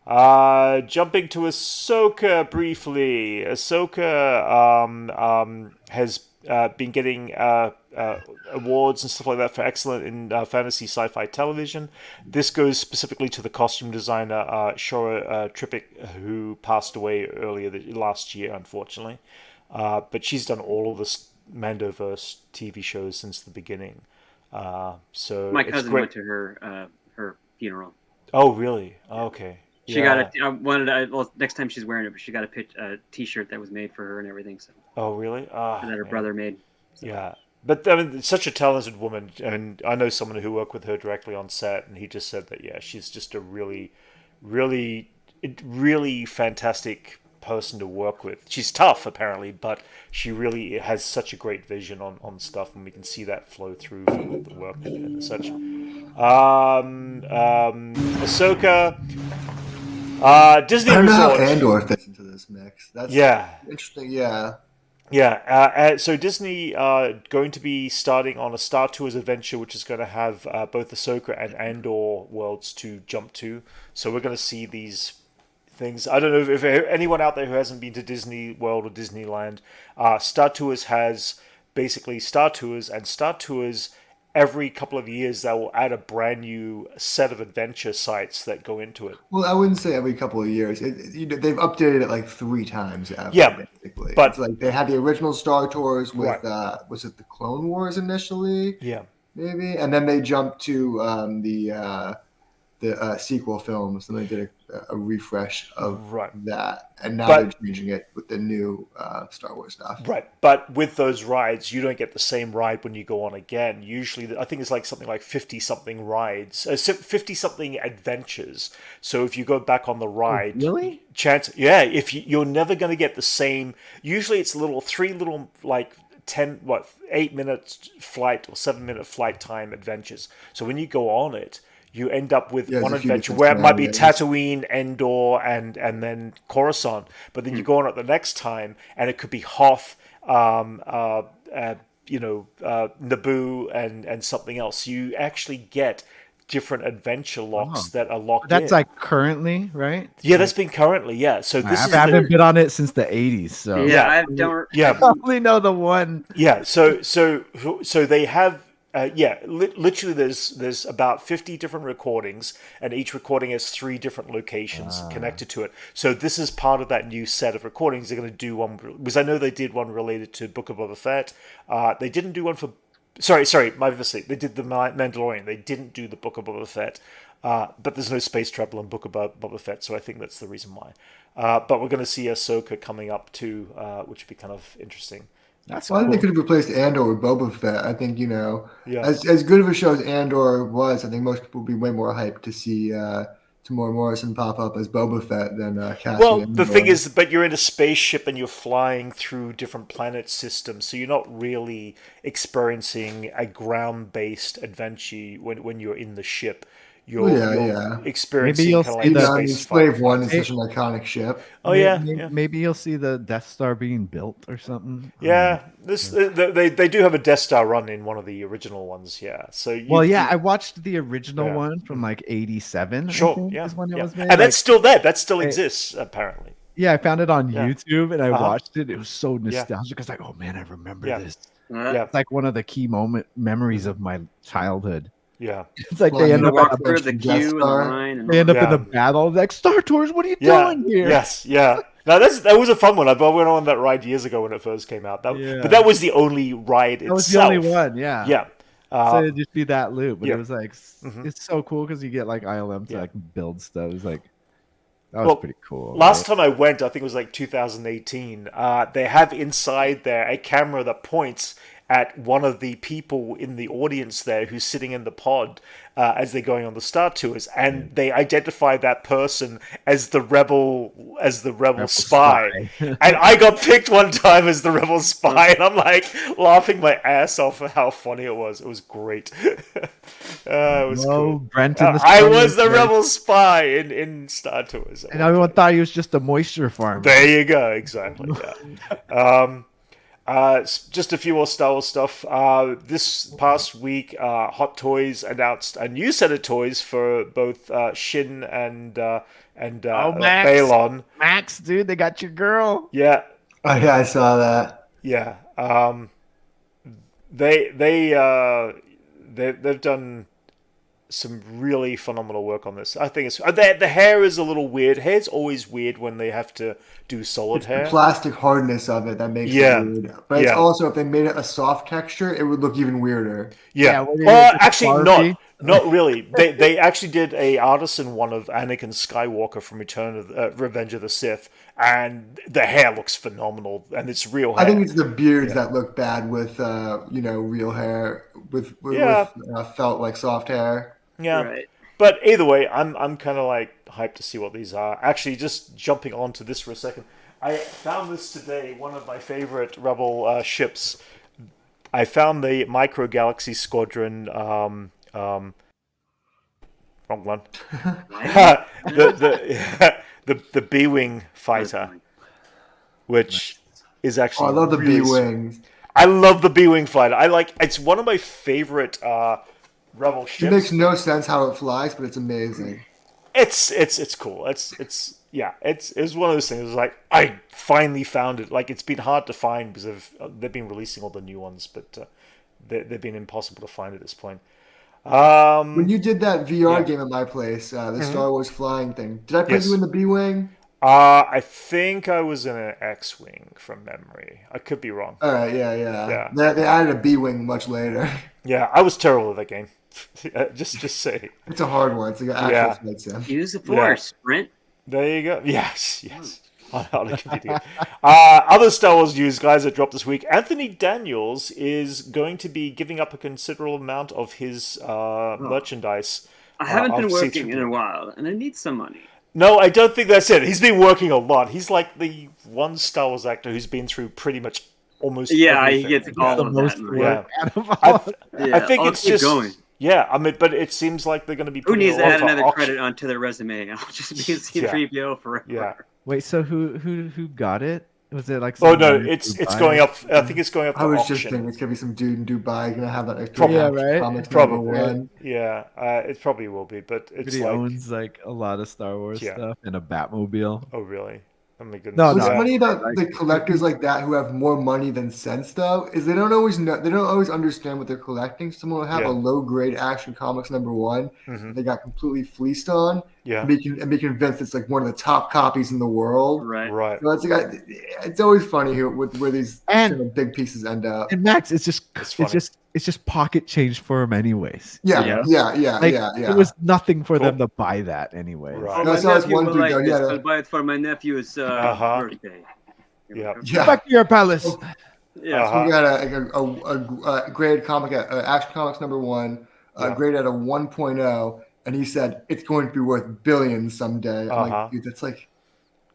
Jumping to Ahsoka briefly. Ahsoka has been getting awards and stuff like that for excellent in fantasy sci-fi television. This goes specifically to the costume designer Shora Trippick, who passed away earlier last year, unfortunately. But she's done all of the Mandoverse TV shows since the beginning. So my cousin went to her funeral. Oh, really? Okay. She got next time she's wearing it, but she got a T-shirt that was made for her and everything. So. Oh, really? That her brother made. So. Yeah. But, I mean, such a talented woman. And I know someone who worked with her directly on set, and he just said that, she's just a really, really, really fantastic person to work with. She's tough, apparently, but she really has such a great vision on stuff, and we can see that flow through from the work and such. Ahsoka... Disney I don't know how Resort. Andor fits into this mix. That's interesting. So Disney going to be starting on a Star Tours adventure, which is going to have both Ahsoka and Andor worlds to jump to. So we're going to see these things. I don't know if anyone out there who hasn't been to Disney World or Disneyland. Star Tours has basically Star Tours, and Star Tours every couple of years they will add a brand new set of adventure sites that go into it. Well, I wouldn't say every couple of years. They've updated it like 3 times. Basically. But it's like they had the original Star Tours with was it the Clone Wars initially? Yeah, maybe, and then they jumped to the sequel films, and they did a refresh of that, and now they're changing it with the new Star Wars stuff. Right, but with those rides, you don't get the same ride when you go on again. Usually, I think it's like something like 50-something rides, 50-something adventures. So if you go back on the ride, really? If you're never going to get the same. Usually, it's three little like 8-minute flight or 7-minute flight time adventures. So when you go on it, you end up with one adventure where it might be Tatooine, Endor, and then Coruscant. But then you go on it the next time, and it could be Hoth, Naboo, and something else. You actually get different adventure locks that are locked in. That's like currently, right? Yeah, that's been currently, yeah. So I haven't been on it since the 80s, so I don't. I only know the one. Yeah, so they have. Literally, there's about 50 different recordings, and each recording has 3 different locations connected to it. So this is part of that new set of recordings. They're going to do one because I know they did one related to Book of Boba Fett. They didn't do one for. Sorry, my mistake. They did the Mandalorian. They didn't do the Book of Boba Fett, but there's no space travel in Book of Boba Fett, so I think that's the reason why. But we're going to see Ahsoka coming up too, which would be kind of interesting. I think they could have replaced Andor with Boba Fett. I think, as good of a show as Andor was, I think most people would be way more hyped to see Tamora Morrison pop up as Boba Fett than Cassian. Well, the thing is, but you're in a spaceship and you're flying through different planet systems, so you're not really experiencing a ground-based adventure when you're in the ship. You're experiencing. Maybe you'll see that Slave One is such an iconic ship. Oh maybe you'll see the Death Star being built or something. Yeah, they do have a Death Star run in one of the original ones. Yeah, so I watched the original one from like '87. Sure, I think, is when it was made. And that's still there. That still exists apparently. Yeah, I found it on YouTube and I watched it. It was so nostalgic. I was like, oh man, I remember this. Yeah, it's like one of the key memories of my childhood. Yeah, it's like they end up walk through the queue and the line, and they end up in the battle. Like, Star Tours, what are you doing here? Yes, yeah. Now that was a fun one. I went on that ride years ago when it first came out. But that was the only ride itself. That was the only one. Yeah. Yeah. So it'd just be that loop, but it was like it's so cool because you get like ILM to like build stuff. It was like that was pretty cool. Last time I went, I think it was like 2018. They have inside there a camera that points at one of the people in the audience there who's sitting in the pod as they're going on the Star Tours, and they identify that person as the rebel spy. And I got picked one time as the rebel spy, and I'm like laughing my ass off at how funny it was. It was great. It was cool. Brent I was the rebel spy in Star Tours, and everyone thought he was just a moisture farmer. There you go, exactly. Yeah. Just a few more Star Wars stuff. This past week, Hot Toys announced a new set of toys for both Shin and Balon. Max, dude, they got your girl. Yeah. Oh yeah, I saw that. Yeah. They've done some really phenomenal work on this. I think it's the hair is a little weird. Hair's always weird when they have to do solid hair. The plastic hardness of it that makes it weird. But it's also, if they made it a soft texture, it would look even weirder. Yeah. Well, actually, not really. They actually did a artisan one of Anakin Skywalker from Revenge of the Sith, and the hair looks phenomenal, and it's real hair. I think it's the beards that look bad with real hair with felt like soft hair. Yeah, right. But either way, I'm kind of like hyped to see what these are. Actually, just jumping onto this for a second, I found this today. One of my favorite Rebel ships. I found the Micro Galaxy Squadron. Wrong one. the B-wing fighter, which is actually. I love the B-wings. I love the B-wing fighter. It's one of my favorite. Rebel ships. It makes no sense how it flies, but it's amazing. It's cool. It's one of those things. It's like I finally found it. Like it's been hard to find because they've been releasing all the new ones, but they've been impossible to find at this point. When you did that VR game at my place, the Star Wars flying thing, did I put you in the B-wing? I think I was in an X-wing from memory. I could be wrong. All right, yeah. They added a B-wing much later. Yeah, I was terrible at that game. Just say. It's a hard one. It's like an actual fight sim. Use the Force, Brent. There you go. Yes. Other Star Wars news, guys, that dropped this week. Anthony Daniels is going to be giving up a considerable amount of his merchandise. I haven't been working in a while, and I need some money. No, I don't think that's it. He's been working a lot. He's like the one Star Wars actor who's been through pretty much almost everything. He gets all of that. I think it's just going. Yeah, I mean, but it seems like they're going to be. Who needs to add another credit onto their resume? I'll just be a C-3PO forever. Yeah. Wait, so who got it? Was it like? Oh no, it's going up. I think it's going up. I was just thinking it's gonna be some dude in Dubai gonna have that extra. Right. Probably. Yeah, it probably will be, but it's he owns like a lot of Star Wars stuff and a Batmobile. Oh really? Oh my goodness. No, what's funny about the collectors like that who have more money than sense, though, is they don't always understand what they're collecting. Someone will have a low grade Action Comics #1 they got completely fleeced on, and be convinced it's like one of the top copies in the world. Right. So it's always funny where these big pieces end up. And Max, it's just pocket change for them anyways. Yeah. It was nothing for them to buy that anyway. Right. No, so one dude I'll buy it for my nephew's birthday. Yeah. Back to your palace. Yeah. So we got a graded comic at Action Comics #1, graded at a 1.0, and he said it's going to be worth billions someday. I'm like, dude, that's like,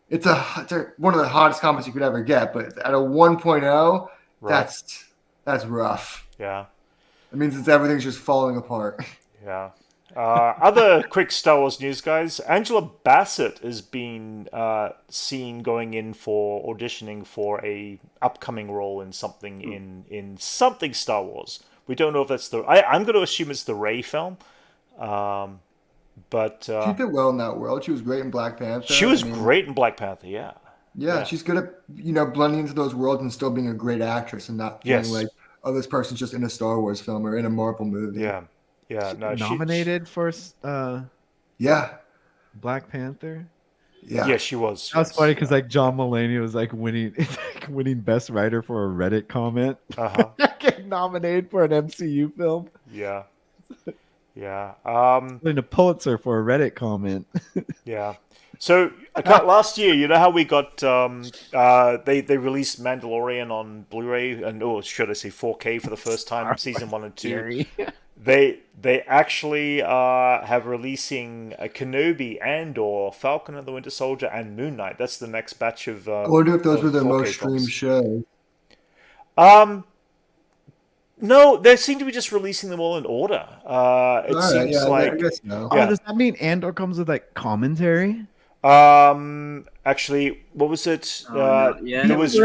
it's one of the hottest comics you could ever get, but at a 1.0, that's rough. Yeah. It means everything's just falling apart. Yeah. Other quick Star Wars news, guys. Angela Bassett has been seen going in for auditioning for a upcoming role in something in something Star Wars. We don't know if that's I'm going to assume it's the Rey film. But she did well in that world. She was great in Black Panther. She was great in Black Panther. Yeah. Yeah, she's good at blending into those worlds and still being a great actress and not feeling like, oh, this person's just in a Star Wars film or in a Marvel movie. Yeah. Yeah, no, nominated for Black Panther. Yeah, she was. That's funny because like John Mulaney was like winning Best Writer for a Reddit comment. Getting nominated for an MCU film. Yeah. Winning a Pulitzer for a Reddit comment. Yeah. So last year, you know how we got they released Mandalorian on Blu-ray and should I say 4K for the first time, season 1 and 2. They actually have releasing Kenobi, Andor, Falcon and the Winter Soldier, and Moon Knight. That's the next batch of. I wonder if those were the most streamed shows. No, they seem to be just releasing them all in order. It seems like. I guess no. Does that mean Andor comes with like commentary? Actually, what was it? There was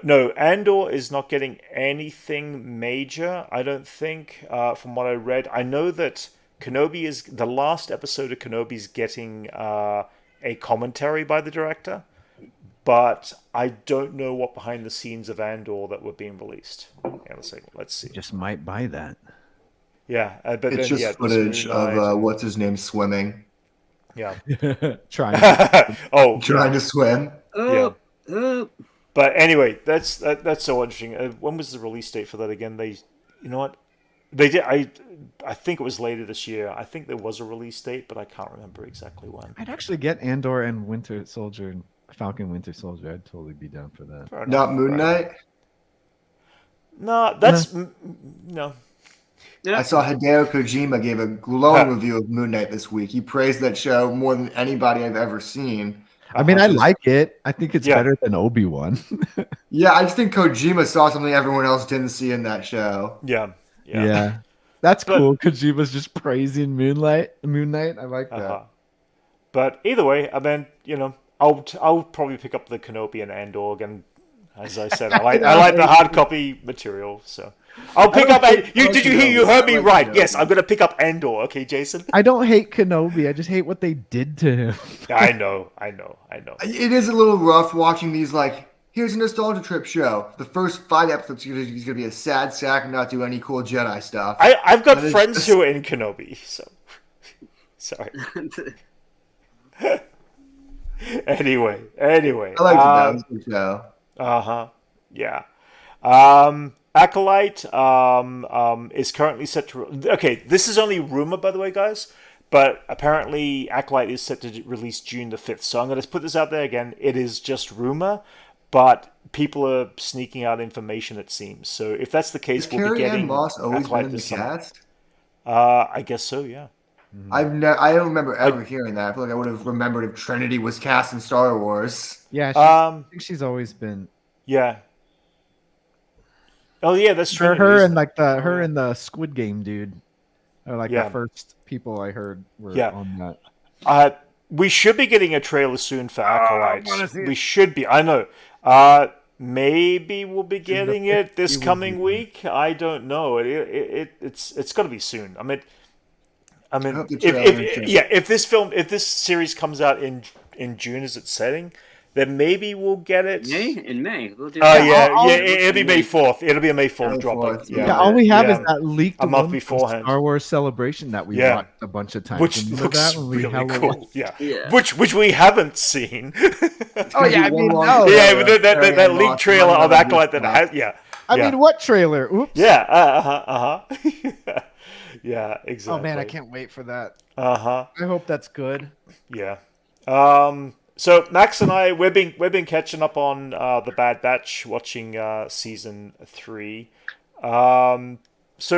no. Andor is not getting anything major, I don't think. From what I read, I know that Kenobi is the last episode of Kenobi is getting a commentary by the director, but I don't know what behind the scenes of Andor that were being released. Let's see. Just might buy that. Yeah, but it's just footage of what's his name swimming. Yeah. trying to swim. But anyway, that's so interesting. When was the release date for that again? You know what? They did. I think it was later this year. I think there was a release date, but I can't remember exactly when. I'd actually get Andor and Winter Soldier, Falcon Winter Soldier. I'd totally be down for that. Not Moon Knight. No, that's no. Yeah. I saw Hideo Kojima gave a glowing review of Moon Knight this week. He praised that show more than anybody I've ever seen. I mean, I like it. I think it's better than Obi-Wan. Yeah, I just think Kojima saw something everyone else didn't see in that show. Yeah. That's cool. Kojima's just praising Moon Knight. I like that. But either way, I mean, I'll probably pick up the Kenobi and Andor again. As I said, I like the hard copy material, so I'll pick up. Did you hear? You heard me right. Kenobi. Yes, I'm going to pick up Andor. Okay, Jason. I don't hate Kenobi. I just hate what they did to him. I know. It is a little rough watching these. Like, here's a nostalgia trip show. The first 5 episodes he's going to be a sad sack and not do any cool Jedi stuff. I've got friends who are in Kenobi, so sorry. Anyway. I like the show. Yeah. Acolyte is currently set to. Okay, this is only rumor, by the way, guys. But apparently, Acolyte is set to release June the 5th. So I'm going to put this out there again. It is just rumor, but people are sneaking out information, it seems. So if that's the case, we'll be getting Moss always Acolyte been in the cast? I guess so, yeah. I don't remember ever hearing that. I feel like I would have remembered if Trinity was cast in Star Wars. Yeah, I think she's always been. Yeah. Oh yeah, that's true. Her and like her and the Squid Game dude are like the first people I heard were on that. We should be getting a trailer soon for Acolyte. We should be. I know. Maybe we'll be getting it this coming week. I don't know. It's got to be soon. I mean, if this series comes out in June as it's setting, then maybe we'll get it in May. We'll do it'll be May 4th. It'll be a May 4th drop. Yeah, all we have is that leaked a month beforehand Star Wars Celebration that we watched a bunch of times. Which looks really cool. Yeah. Which we haven't seen. Oh yeah, I mean, no. Yeah, but that leaked trailer of Acolyte that has I mean, what trailer? Oops. Yeah. Yeah, exactly. Oh man, I can't wait for that. I hope that's good. Yeah. So Max and I, we've been catching up on the Bad Batch, watching season 3. So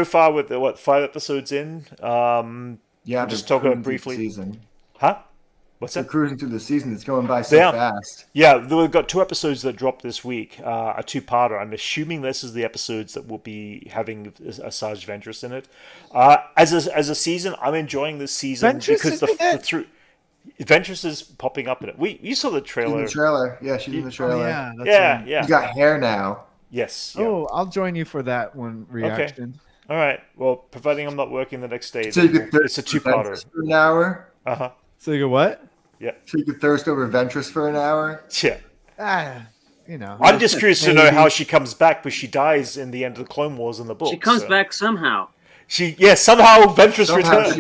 far, with 5 episodes in. Just talk about briefly. Season. Huh? What's that? They're cruising through the season. It's going by so fast. Yeah, we've got 2 episodes that dropped this week. A 2-parter. I'm assuming this is the episodes that will be having a Sarge Ventress in it. As a season, I'm enjoying this season because the Ventress is popping up in it. You saw the trailer. She's in the trailer. Yeah, she's in the trailer. Yeah. She's got hair now. Yes. Yeah. Oh, I'll join you for that one reaction. Okay. All right. Well, providing I'm not working the next day, so it's a 2-parter. For an hour. So you go what? Yeah. So you could thirst over Ventress for an hour. Yeah. You know. I'm just curious to know how she comes back, because she dies in the end of the Clone Wars in the book. She comes back somehow. Somehow Ventress returns.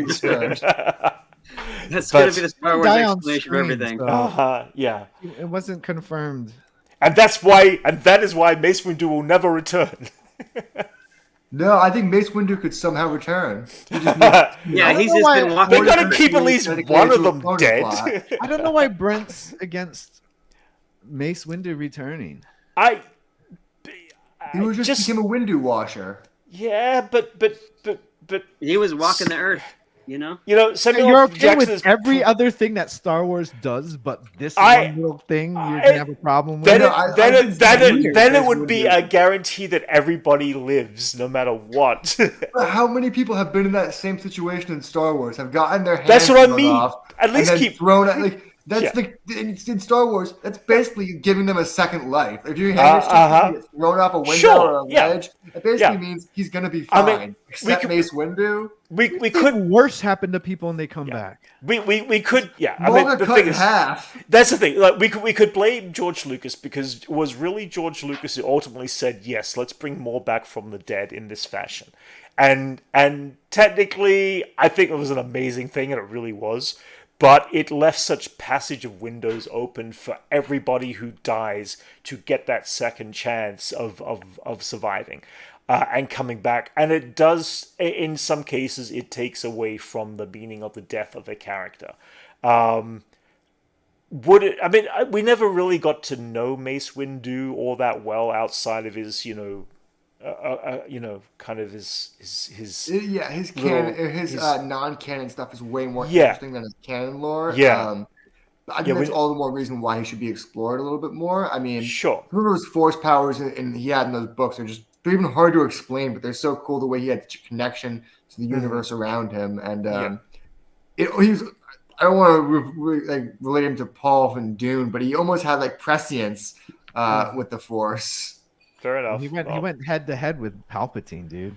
That's going to be the Star Wars explanation for everything. So yeah. It wasn't confirmed. And that is why Mace Windu will never return. No, I think Mace Windu could somehow return. He's just been walking. They got to keep at least one of them dead. I don't know why Brent's against Mace Windu returning. He was just became a Windu washer. Yeah, but he was walking the earth. You know, Samuel you're okay Jackson with every other thing that Star Wars does, but this one little thing you're gonna have a problem with. Then it would be a guarantee that everybody lives, no matter what. But how many people have been in that same situation in Star Wars? Have gotten their hands That's what I mean. Off, at least keep thrown at in Star Wars. That's basically giving them a second life. If your hand gets thrown off a window or a ledge, it basically means he's gonna be fine. Except Mace Windu. We could worse happen to people and they come back. We could the thing is, half. That's the thing. Like we could blame George Lucas, because it was really George Lucas who ultimately said, yes, let's bring more back from the dead in this fashion. And technically, I think it was an amazing thing, and it really was. But it left such passage of windows open for everybody who dies to get that second chance of surviving and coming back. And it does, in some cases, it takes away from the meaning of the death of a character. We never really got to know Mace Windu all that well outside of his, kind of his non-canon stuff is way more interesting than his canon lore. I think that's all the more reason why he should be explored a little bit more. I mean, sure. Some of those force powers and he had in those books are they're even hard to explain, but they're so cool the way he had such a connection to the universe around him. And I don't want to relate him to Paul from Dune, but he almost had prescience with the Force. Fair enough. He went head to head with Palpatine, dude.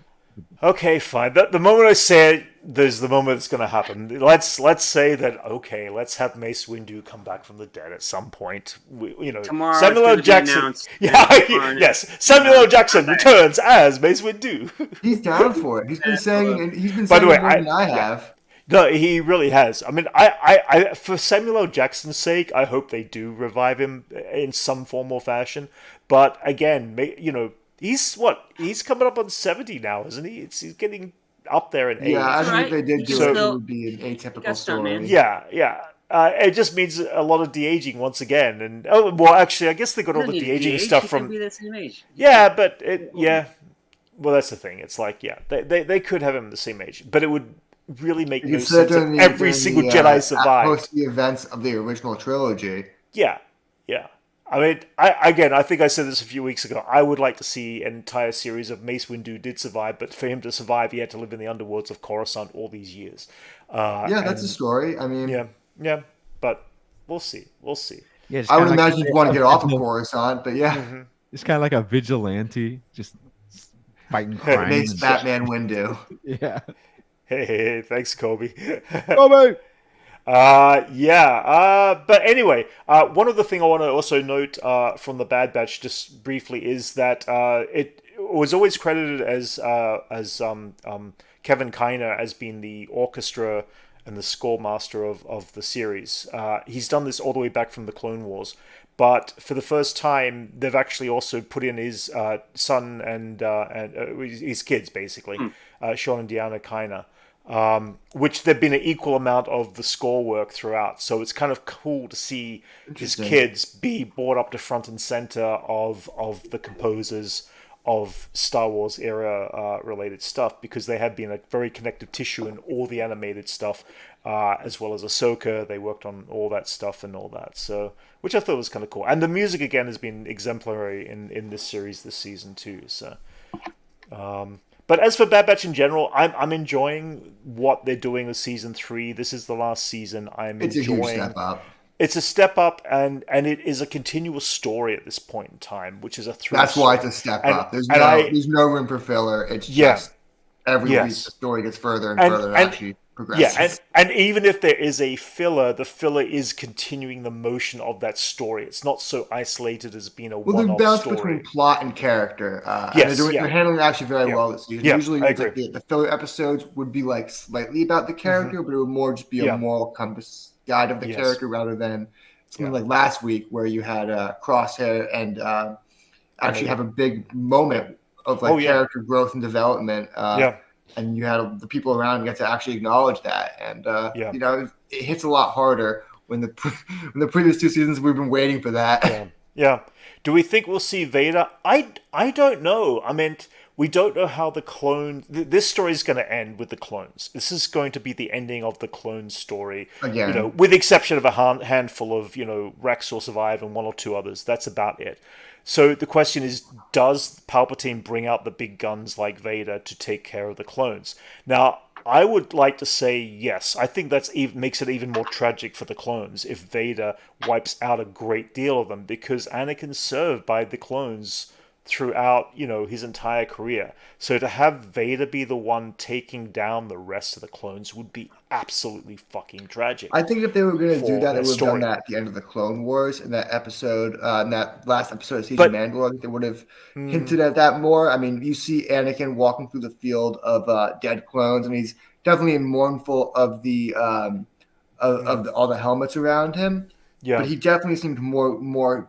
Okay, fine. The moment I say it, there's the moment it's going to happen. Let's say that. Okay, let's have Mace Windu come back from the dead at some point. Tomorrow, Samuel L. Jackson. Samuel L. Jackson returns as Mace Windu. He's down for it. He's been saying. By the way, I have. No, he really has. I mean, I for Samuel L. Jackson's sake, I hope they do revive him in some form or fashion. But again, He's what? He's coming up on 70 now, isn't he? He's getting up there in age. Yeah, I think if they did do it, it would be an atypical story. Yeah. It just means a lot of de-aging once again, and actually, I guess they got all the de-aging stuff from. Be the same age. Yeah, but well, that's the thing. It's like, they could have him the same age, but it would really make no sense if every single Jedi survived. Post the events of the original trilogy. Yeah. I mean, I think I said this a few weeks ago. I would like to see an entire series of Mace Windu did survive, but for him to survive, he had to live in the underworlds of Coruscant all these years. That's a story. I mean, yeah, but we'll see. Yeah, I would imagine you'd want to get off of Coruscant, but yeah. It's kind of like a vigilante, just fighting crime. Mace Batman Windu. Yeah. Hey, thanks, Kobe. Kobe! But anyway, one other thing I want to also note from the Bad Batch, just briefly, is that it was always credited as Kevin Kiner as being the orchestra and the score master of the series. He's done this all the way back from the Clone Wars, but for the first time, they've actually also put in his son and his kids, basically, Sean and Deanna Kiner. Which there've been an equal amount of the score work throughout, so it's kind of cool to see his kids be brought up to front and center of the composers of Star Wars era related stuff, because they have been a very connective tissue in all the animated stuff, as well as Ahsoka. They worked on all that stuff and all that, so which I thought was kind of cool. And the music again has been exemplary in this series this season too. So. But as for Bad Batch in general, I'm enjoying what they're doing with season 3. This is the last season. It's enjoying. A huge step up. It's a step up, and it is a continuous story at this point in time, which is a thrill. That's why it's a step up. There's no room for filler. It's just every week the story gets further and further and actually progresses. Yeah, and even if there is a filler, the filler is continuing the motion of that story. It's not so isolated as being a one-off story. Well, they bounce between plot and character. They're handling it actually very well this season. Usually, the filler episodes would be like slightly about the character, but it would more just be a moral compass guide of the character rather than something like last week where you had Crosshair and actually have a big moment of character growth and development. And you had the people around get to actually acknowledge that, and it hits a lot harder when the previous 2 seasons we've been waiting for that. Yeah. Do we think we'll see Vader? I don't know. I mean, we don't know how the clone. This story is going to end with the clones. This is going to be the ending of the clone story. Again, with the exception of a handful of Rex will survive and 1 or 2 others. That's about it. So the question is, does Palpatine bring out the big guns like Vader to take care of the clones? Now, I would like to say yes. I think that makes it even more tragic for the clones if Vader wipes out a great deal of them, because Anakin served by the clones throughout, his entire career. So to have Vader be the one taking down the rest of the clones would be absolutely fucking tragic. I think if they were going to do that, they would have done that at the end of the Clone Wars in that episode, in that last episode of Season Mandalore. I think they would have hinted at that more. I mean, you see Anakin walking through the field of dead clones, and he's definitely mournful of the all the helmets around him. Yeah, but he definitely seemed more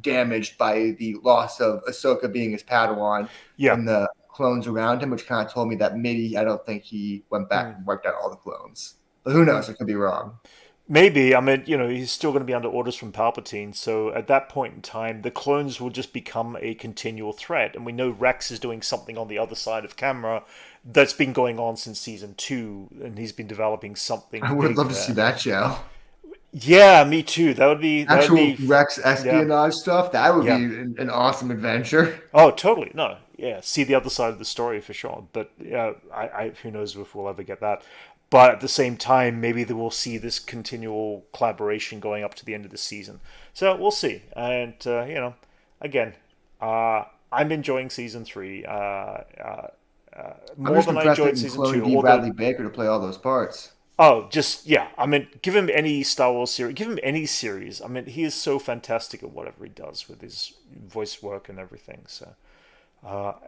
damaged by the loss of Ahsoka being his Padawan and the clones around him, which kind of told me that maybe I don't think he went back and wiped out all the clones. But who knows? It could be wrong. Maybe. I mean, he's still going to be under orders from Palpatine. So at that point in time, the clones will just become a continual threat. And we know Rex is doing something on the other side of camera that's been going on since season 2. And he's been developing something. I would love to see that show. Yeah, me too. That would be Rex espionage stuff. That would be an awesome adventure. Oh, totally. No, see the other side of the story for sure. But I who knows if we'll ever get that. But at the same time, maybe we'll see this continual collaboration going up to the end of the season. So we'll see. And again, I'm enjoying season 3 more than I enjoyed season 2. Bradley Baker to play all those parts. Oh, I mean, give him any Star Wars series. Give him any series. I mean, he is so fantastic at whatever he does with his voice work and everything. So,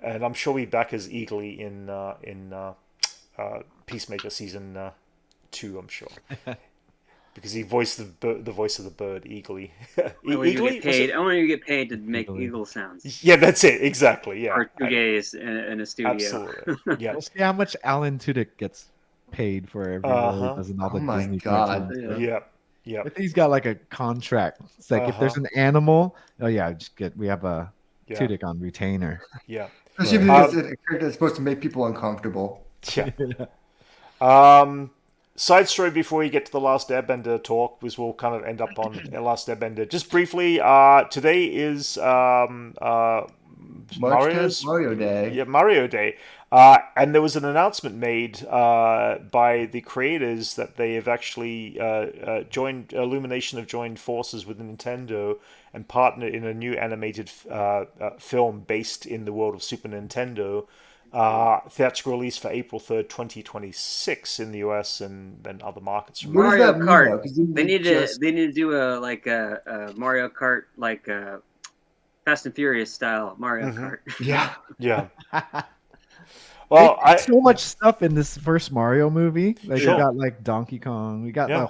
and I'm sure we'll be back as eagerly in Peacemaker season 2. I'm sure. because he voiced the voice of the bird Eagly. I want you to get paid to make eagle sounds. Yeah, that's it. Exactly. Yeah. For 2 days in a studio. Absolutely. Yeah. We'll see how much Alan Tudyk gets paid for every role he does in all the Disney cartoons. Yeah. Yeah. I think he's got like a contract. It's like if there's an animal, we have a Tudyk on retainer. Yeah. Especially if it's a character that's supposed to make people uncomfortable. Yeah. Side story before you get to the Last Airbender talk, because we'll kind of end up on Last Airbender. Just briefly, today is Mario Day. Yeah, Mario Day. And there was an announcement made by the creators that they have actually joined Illumination have joined forces with Nintendo and partnered in a new animated film based in the world of Super Nintendo. Theatrical release for April 3rd, 2026 in the US and then other markets. Mario Kart. They need to do a Mario Kart Fast and Furious style Mario Kart. Yeah. Yeah. Well, so much stuff in this first Mario movie. Like we got like Donkey Kong, we got the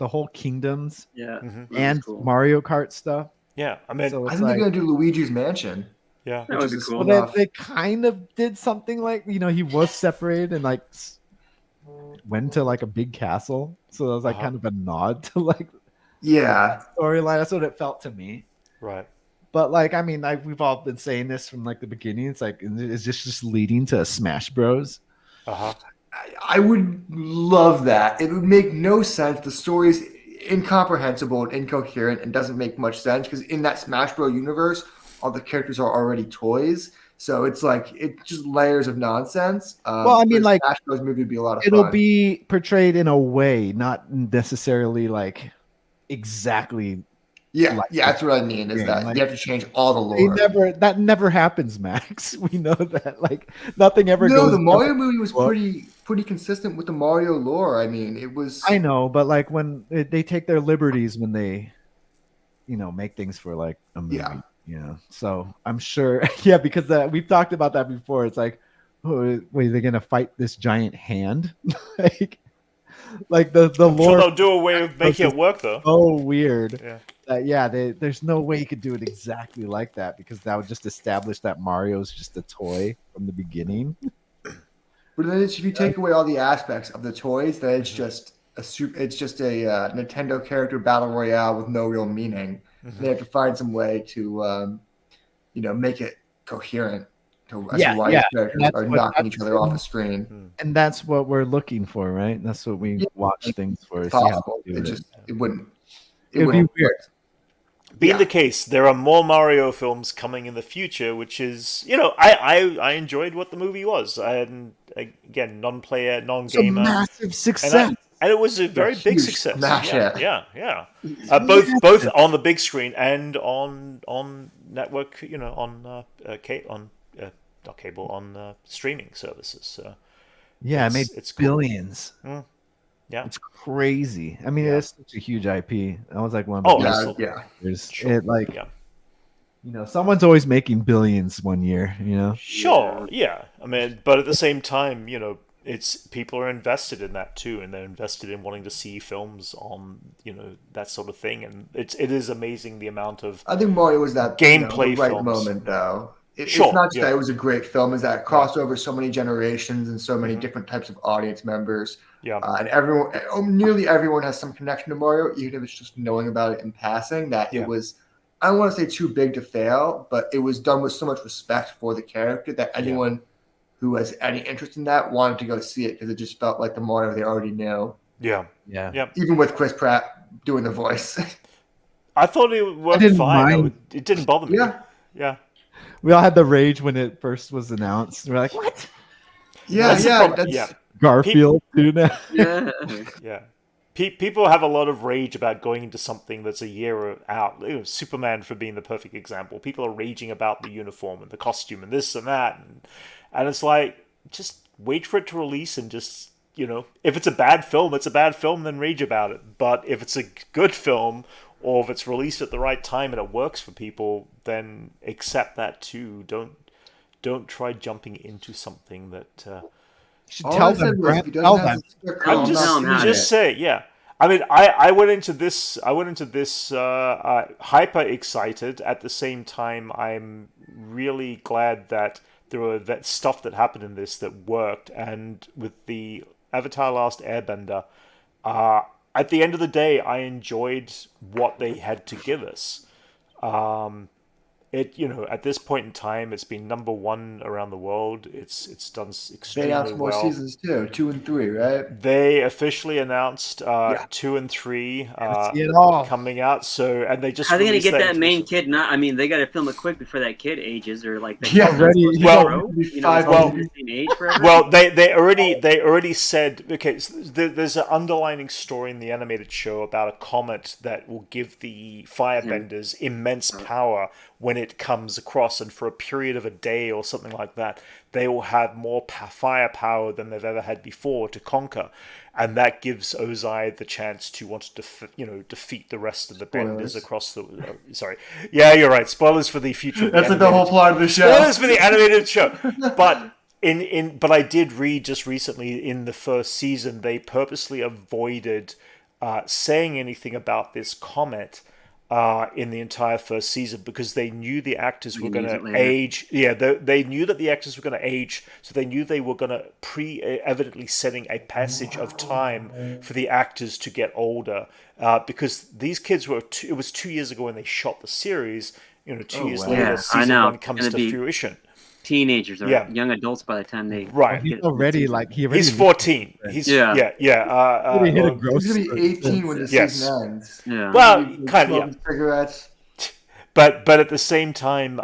whole kingdoms, and cool. Mario Kart stuff. Yeah, I mean, I think they're gonna do Luigi's Mansion. Yeah, that would be cool. Well, they kind of did something like he was separated and like went to like a big castle, so that was like kind of a nod to like storyline. That's what it felt to me. Right. But like, I mean, we've all been saying this from like the beginning. It's like, is this just leading to Smash Bros? I would love that. It would make no sense. The story's incomprehensible and incoherent and doesn't make much sense because in that Smash Bros universe, all the characters are already toys. So it's like it's just layers of nonsense. Well, I mean, like Smash Bros movie would be a lot of fun. It'll fun. be portrayed in a way, not necessarily like exactly. Yeah, that's what I mean. Is that you have to change all the lore? That never happens, Max. We know that. Like nothing ever. No, the Mario movie was pretty consistent with the Mario lore. I mean, it was. I know, but like when they take their liberties when they, make things for like a movie. Yeah. So I'm sure. Yeah, because we've talked about that before. It's like, wait, are they gonna fight this giant hand? like the I'm lore. Sure they'll do a way of making it work though. Oh, weird. Yeah. There's no way you could do it exactly like that because that would just establish that Mario's just a toy from the beginning. But then if you take away all the aspects of the toys, then it's just a Nintendo character battle royale with no real meaning. They have to find some way to, make it coherent. Characters are knocking each other off the screen, and that's what we're looking for, right? That's what we watch things for. It's possible. It wouldn't. It would be weird. Being the case, there are more Mario films coming in the future, which is, I enjoyed what the movie was. And again, non-player, non-gamer, it's a massive success, and it was a very big success. Yeah. Both on the big screen and on network, on streaming services. So it made billions. Cool. Yeah, it's crazy. I mean, it's such a huge IP. That was like one of the someone's always making billions one year. Sure, yeah. I mean, but at the same time, it's people are invested in that too, and they're invested in wanting to see films on that sort of thing, and it is amazing the amount of. I think Mario was that gameplay the right films. moment though. It's not just that it was a great film; is that it crossed over so many generations and so many different types of audience members. Yeah, and nearly everyone has some connection to Mario, even if it's just knowing about it in passing. That it was, I don't want to say too big to fail, but it was done with so much respect for the character that anyone who has any interest in that wanted to go see it because it just felt like the Mario they already knew. Yeah. Even with Chris Pratt doing the voice. I thought it worked fine. It didn't bother me. Yeah. We all had the rage when it first was announced. We're like, what? That's Garfield too now. Yeah. People have a lot of rage about going into something that's a year out. Superman for being the perfect example. People are raging about the uniform and the costume and this and that. And it's like, just wait for it to release and just, if it's a bad film, it's a bad film, then rage about it. But if it's a good film or if it's released at the right time and it works for people, then accept that too. Don't try jumping into something that... You should tell them, Brent. Tell them. Just say, yeah. I mean, I went into this. I went into this hyper excited. At the same time, I'm really glad that there were that stuff that happened in this that worked. And with the Avatar: Last Airbender, uh, at the end of the day, I enjoyed what they had to give us. Um, at this point in time, it's been number one around the world. It's done They extremely announced more well. seasons too, 2 and 3, right? They officially announced Yeah. 2 and 3 See it all. coming out. So, and they just How are they gonna released get that into main kid? Not, I mean, they got to film it quick before that kid ages, or like the Yeah, kid's not already- supposed to well, grow. You know, five it's supposed to years. be the same age forever. Well, they already said, okay, so there's an underlining story in the animated show about a comet that will give the firebenders immense power when it comes across, and for a period of a day or something like that, they will have more firepower than they've ever had before to conquer, and that gives Ozai the chance to want to defeat the rest of the benders across the. Sorry, yeah, you're right. Spoilers for the future. Of the That's like the whole plot of the show. Spoilers for the animated show, but. But I did read just recently in the first season they purposely avoided saying anything about this comet in the entire first season because they knew the actors were going to age. Yeah, they knew that the actors were going to age, so they knew they were going to evidently setting a passage of time for the actors to get older because these kids were. It was 2 years ago when they shot the series. 2 years later, season 1 comes to fruition. Teenagers or young adults by the time they he's already like he's 14. He's he's gonna be 18 when the season ends. Yeah. Well, kind of. Cigarettes. But at the same time,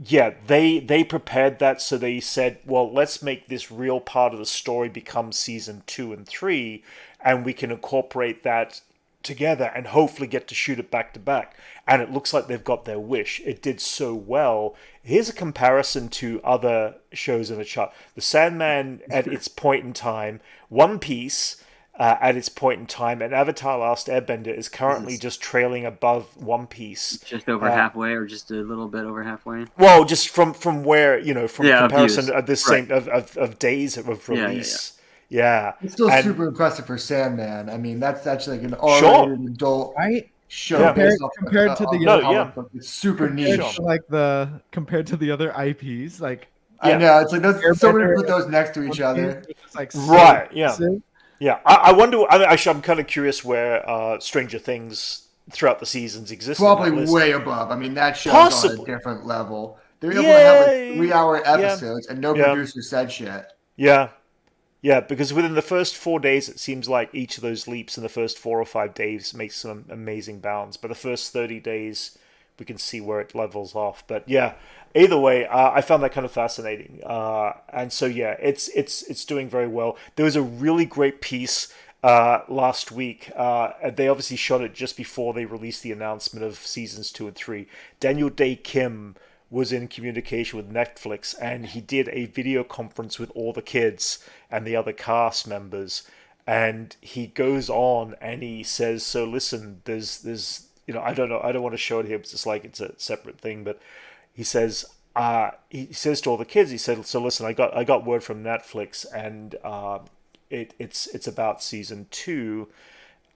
they prepared that, so they said, well, let's make this real part of the story become season 2 and 3, and we can incorporate that together and hopefully get to shoot it back to back. And it looks like they've got their wish. It did so well. Here's a comparison to other shows in the chart. The Sandman at its point in time, One Piece at its point in time, and Avatar: Last Airbender is currently just trailing above One Piece. Just over halfway, or just a little bit over halfway? Well, just from where, from comparison of this right. of days of release. Yeah. It's still super impressive for Sandman. I mean, that's actually like an R-rated adult show compared to the other book. It's super niche. Compared to the other IPs, like I know it's like somebody put those next to each other. It's like right, yeah. I wonder. I'm kind of curious where Stranger Things throughout the seasons exists. Probably way above. I mean, that show's on a different level. They're able to have like 3-hour episodes, and no producer said shit. Yeah. Yeah, because within the first 4 days, it seems like each of those leaps in the first 4 or 5 days makes some amazing bounds. But the first 30 days, we can see where it levels off. But yeah, either way, I found that kind of fascinating. And so yeah, it's doing very well. There was a really great piece last week. They obviously shot it just before they released the announcement of seasons 2 and 3. Daniel Day Kim was in communication with Netflix, and he did a video conference with all the kids and the other cast members, and he goes on and he says, so listen, there's I don't know, I don't want to show it here because it's like it's a separate thing, but he says to all the kids, he said, so listen, I got word from Netflix, and it's about season 2,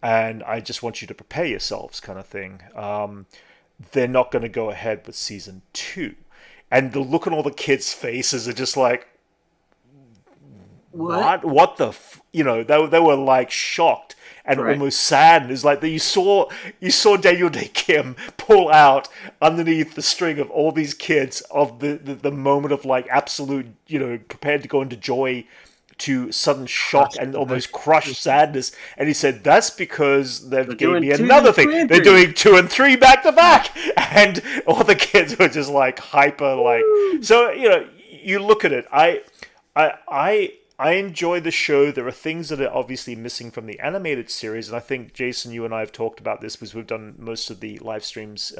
and I just want you to prepare yourselves, kind of thing. They're not going to go ahead with season 2. And the look on all the kids' faces are just like, what the, they were like shocked and almost sad. It's like that you saw Daniel Day Kim pull out underneath the string of all these kids of the moment of like absolute, prepared to go into joy to sudden shock and almost crushed sadness, and he said that's because they've gave me another thing. They're doing 2 and 3 back to back, and all the kids were just like hyper, like. So you look at it. I enjoy the show. There are things that are obviously missing from the animated series, and I think Jason, you and I have talked about this because we've done most of the live streams,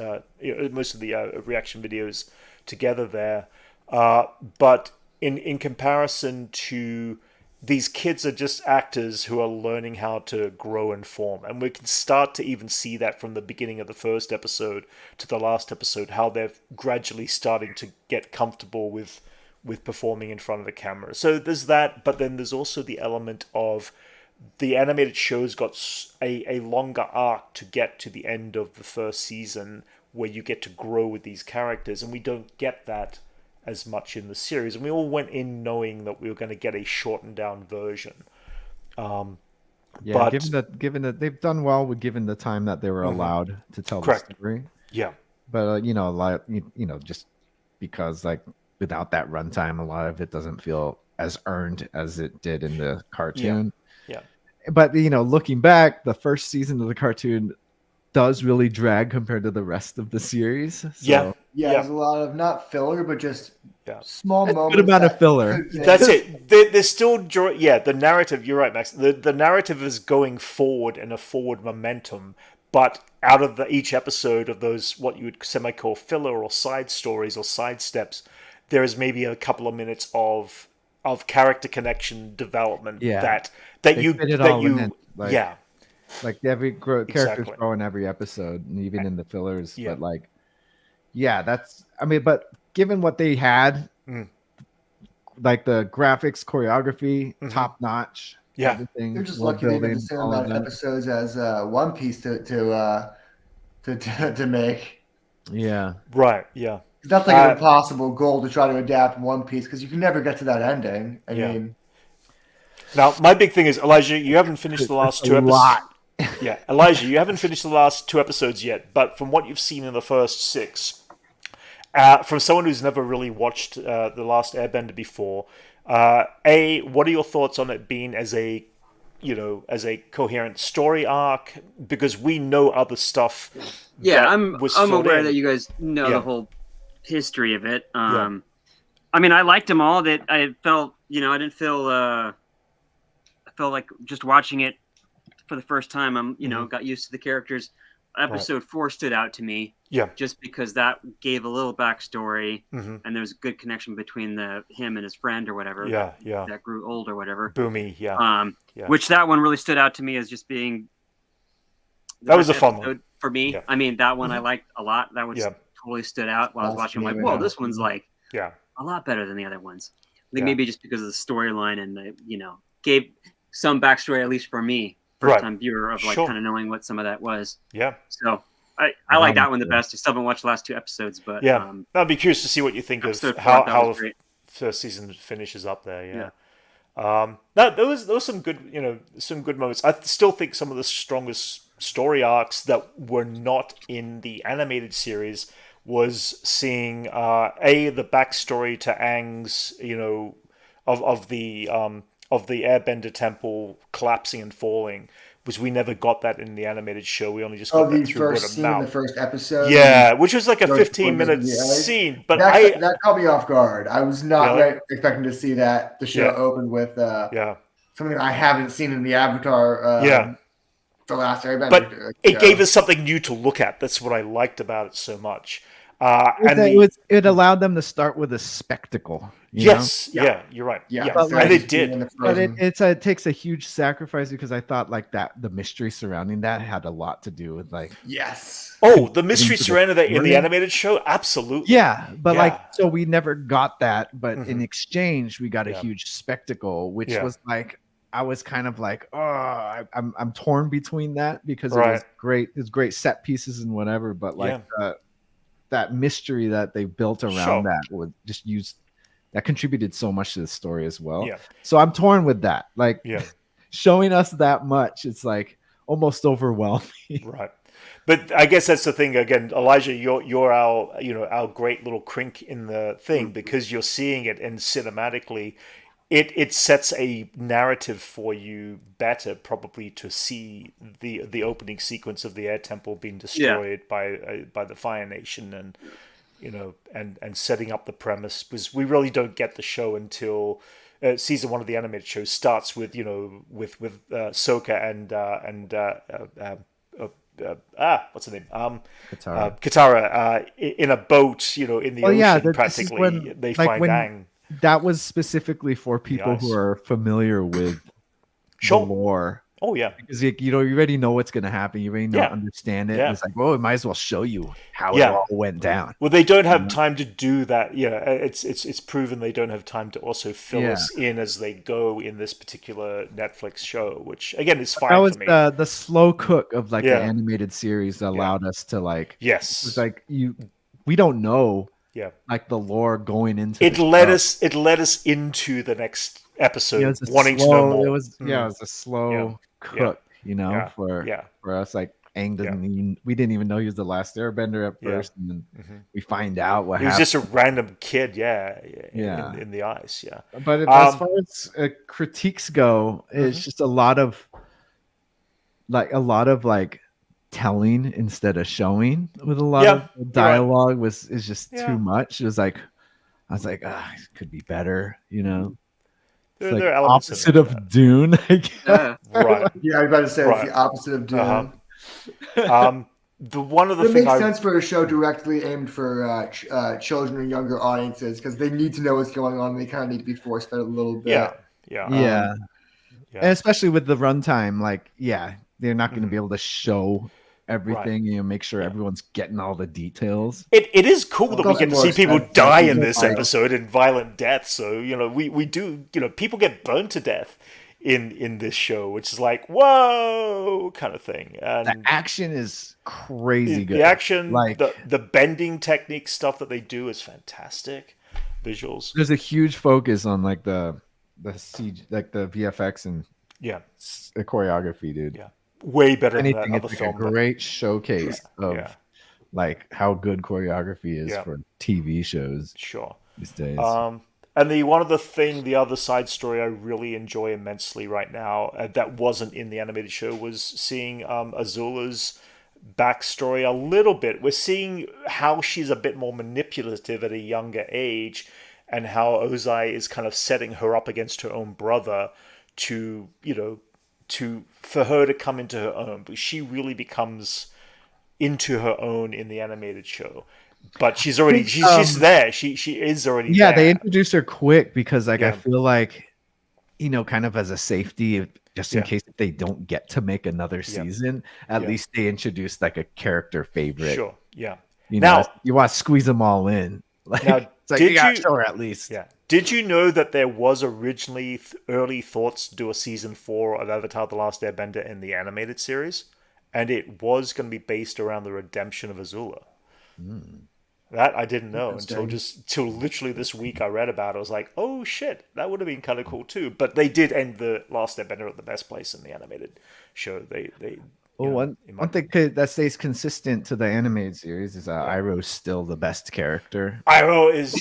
most of the reaction videos together there. But in comparison to these kids are just actors who are learning how to grow and form. And we can start to even see that from the beginning of the first episode to the last episode, how they're gradually starting to get comfortable with performing in front of the camera. So there's that, but then there's also the element of the animated shows got a longer arc to get to the end of the first season where you get to grow with these characters, and we don't get that as much in the series. And we all went in knowing that we were going to get a shortened down version. Yeah, but given that they've done well with given the time that they were allowed to tell Correct. the story. Yeah, but you know, just because like without that runtime, a lot of it doesn't feel as earned as it did in the cartoon. Yeah. But you know, looking back, the first season of the cartoon does really drag compared to the rest of the series. So, yeah. There's a lot of not filler, but just small That's moments. a good amount of filler. That's it. There's still the narrative. You're right, Max. The narrative is going forward in a forward momentum, but out of each episode of those what you would semi-call filler or side stories or side steps, there is maybe a couple of minutes of character connection development that you like every character's grow in every episode and even in the fillers. But like but given what they had, like the graphics, choreography, top notch. Everything. They're just lucky they did the same amount of episodes as One Piece to make. Yeah. Right. Yeah. That's like an impossible goal to try to adapt One Piece because you can never get to that ending. I mean, now my big thing is, Elijah, you haven't finished the last 2 episodes. Yeah, Elijah, you haven't finished the last 2 episodes yet, but from what you've seen in the first 6, from someone who's never really watched The Last Airbender before, what are your thoughts on it being as a coherent story arc? Because we know other stuff. Yeah, I'm aware that you guys know the whole history of it. I mean, I liked them all. That I felt, I didn't feel. I felt like just watching it for the first time. I'm, got used to the characters. Episode 4 stood out to me. Yeah. Just because that gave a little backstory, and there was a good connection between him and his friend or whatever. Yeah. That grew old or whatever. Boomy. Yeah. Which that one really stood out to me as just being. That was a fun one for me. Yeah. I mean, that one I liked a lot. That was totally stood out while I was watching. I'm like, whoa, this one's like a lot better than the other ones. I think maybe just because of the storyline and the gave some backstory, at least for me, first time viewer, of like kind of knowing what some of that was. Yeah. So I like that one the best. I still haven't watched the last 2 episodes, but I'd be curious to see what you think of how the first season finishes up there. No, there was some good moments. I still think some of the strongest story arcs that were not in the animated series was seeing the backstory to Aang's of the Airbender temple collapsing and falling, because we never got that in the animated show. We only just got that through word of mouth. The first episode. Yeah, which was like a 15-minute scene, but that caught me off guard. I was not expecting to see that the show opened with something I haven't seen in the Avatar. The Last Airbender. But it gave us something new to look at. That's what I liked about it so much. It allowed them to start with a spectacle. Yes, you're right. Yeah, and it did. But it takes a huge sacrifice, because I thought like the mystery surrounding that had a lot to do with like the mystery surrounding that in the animated show, absolutely. Yeah, but so we never got that, but in exchange we got a huge spectacle, which was like. I was kind of like, I'm torn between that, because it was great. It's great set pieces and whatever, but like that mystery that they built around that would just that contributed so much to the story as well. Yeah. So I'm torn with that. Like showing us that much, it's like almost overwhelming. Right. But I guess that's the thing. Again, Elijah, you're our great little crink in the thing, because you're seeing it, and cinematically. It sets a narrative for you better, probably, to see the opening sequence of the air temple being destroyed by the Fire Nation, and and setting up the premise, because we really don't get the show until season 1 of the animated show starts with with Sokka and what's her name? Katara in a boat, in the ocean, practically. They find Aang. That was specifically for people who are familiar with the lore Oh yeah, because you already know what's going to happen. You already understand it. Yeah. It's like, well, it might as well show you how it all went down. Well, they don't have time to do that. Yeah, it's proven they don't have time to also fill us in as they go in this particular Netflix show, which again is fine. That was for me. the slow cook of like the animated series that allowed us to like. Yes, it's like we don't know. Yeah, like the lore going into it led us into the next episode, wanting to know more. It was a slow cook, for us. Like Aang we didn't even know he was the last Airbender at first, and then we find out what happened. He was just a random kid, in the ice, But as far as critiques go, it's just a lot of telling instead of showing with a lot of dialogue is just too much. It was like I was like, it could be better, It's like opposite of Dune. Right. Yeah, I was about to say it's the opposite of Dune. One of the things makes sense for a show directly aimed for children or younger audiences because they need to know what's going on. And they kind of need to be force fed a little bit. And especially with the runtime, like they're not going to be able to show everything, make sure everyone's getting all the details. It is cool that we get to see people die in this episode in violent death. So we do people get burned to death in this show, which is like whoa kind of thing. And the action is crazy good. The action, like the bending technique stuff that they do is fantastic. Visuals. There's a huge focus on like the CG, like the VFX and the choreography, dude. Yeah. Way better than that other like film. A great showcase of like how good choreography is for TV shows. Sure. These days. And the other side story I really enjoy immensely right now that wasn't in the animated show was seeing Azula's backstory a little bit. We're seeing how she's a bit more manipulative at a younger age, and how Ozai is kind of setting her up against her own brother for her to come into her own. But she really becomes into her own in the animated show. But she's already she's there. She is already there. Yeah, they introduced her quick because I feel like kind of as a safety, just in case if they don't get to make another season, at least they introduced like a character favorite. Sure. Yeah. Now you want to squeeze them all in. Like, now, it's like you got to show her at least. Yeah. Did you know that there was originally early thoughts to do a season 4 of Avatar: The Last Airbender in the animated series, and it was going to be based around the redemption of Azula? That I didn't know until literally this week I read about it. I was like, oh shit, that would have been kind of cool too. But they did end the Last Airbender at the best place in the animated show. One thing that stays consistent to the animated series is Iroh's still the best character. Iroh is,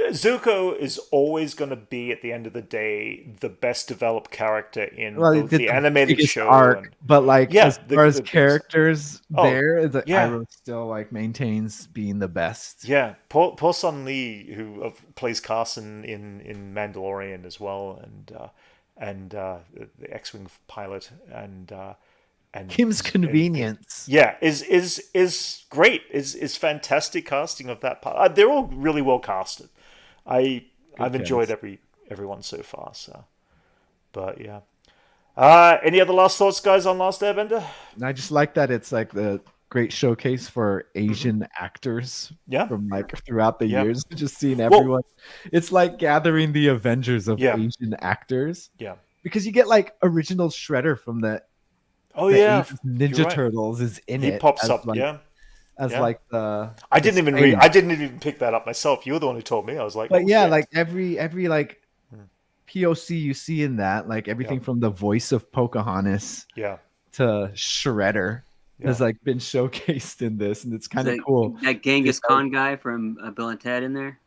Zuko is always going to be, at the end of the day, the best developed character in both the animated show. But like, as far as characters, Iroh still like maintains being the best. Yeah, Paul Sun Lee, who plays Carson in Mandalorian as well, and the X-wing pilot, and Kim's Convenience. Is great. Is fantastic casting of that part. They're all really well casted. I've enjoyed everyone so far. So, but yeah. Any other last thoughts, guys, on Last Airbender? I just like that it's like the great showcase for Asian actors. From like throughout the years, just seeing everyone. It's like gathering the Avengers of Asian actors. Yeah. Because you get like original Shredder from the Ninja Turtles is in it. He pops up, as like the. I didn't even pick that up myself. You were the one who told me. I was like, but like every like POC you see in that, like everything from the voice of Pocahontas, to Shredder, has like been showcased in this, and it's kind of cool. That Genghis Khan guy from Bill and Ted in there.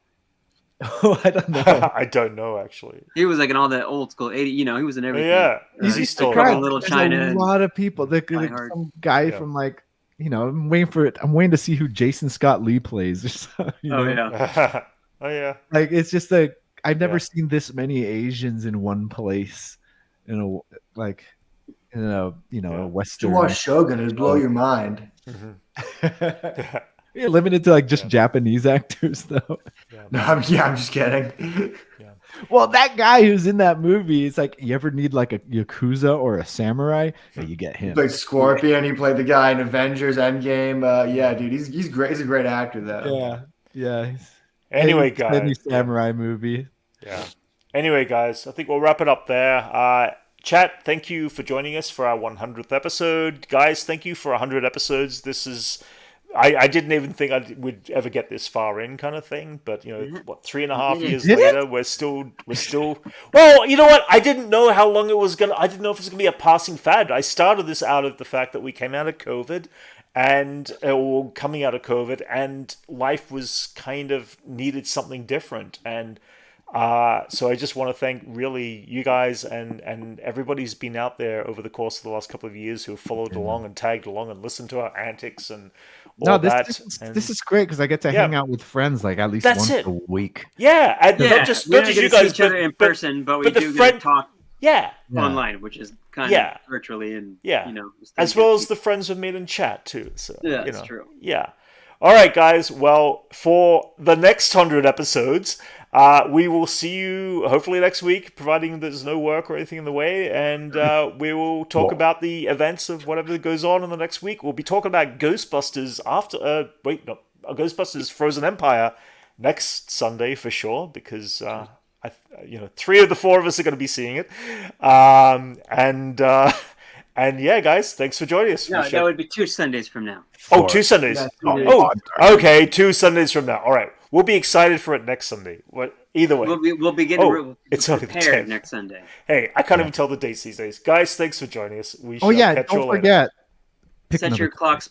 Oh, I don't know. I don't know actually. He was like in all the old school 80. He was in everything. Yeah, Easy Store. Little China. A lot of people. Some guy from like. I'm waiting to see who Jason Scott Lee plays. Oh yeah. Like it's just I've never seen this many Asians in one place. A Western. To watch Shogun, it'd blow your mind. You're limited to like just Japanese actors though. No, I'm just kidding. Well, that guy who's in that movie, it's like, you ever need like a yakuza or a samurai? Yeah, you get him. He played Scorpion. He played the guy in Avengers Endgame. Yeah, dude, he's great. He's a great actor, though. Yeah. Anyway, guys, any samurai movie. Yeah. Anyway, guys, I think we'll wrap it up there. Chat, thank you for joining us for our 100th episode. Guys, thank you for 100 episodes. This is... I didn't even think I would ever get this far in, kind of thing. But 3.5 years later, we're still. Well, you know what? I didn't know how long it was gonna. I didn't know if it was gonna be a passing fad. I started this out of the fact that we came out of COVID, or coming out of COVID, and life was kind of needed something different. And so I just want to thank really you guys and everybody who's been out there over the course of the last couple of years who have followed along and tagged along and listened to our antics and. This is great because I get to hang out with friends like at least once a week. Yeah, and not just you guys, each other in person, but we do get to talk. Online, which is kind of virtually and as well as the friends we've made in chat too. So that's true. Yeah. All right, guys. Well, for the next 100 episodes, we will see you hopefully next week, providing there's no work or anything in the way, and we will talk about the events of whatever goes on in the next week. We'll be talking about Ghostbusters Ghostbusters Frozen Empire next Sunday for sure, because 3 of the 4 of us are going to be seeing it, and yeah, guys, thanks for joining us. No, that would be 2 Sundays from now. 2 Sundays. Okay, 2 Sundays from now. All right, we'll be excited for it next Sunday. Either way, we'll be getting prepared next Sunday. Hey, I can't even tell the dates these days, guys. Thanks for joining us. Don't forget. Set your clocks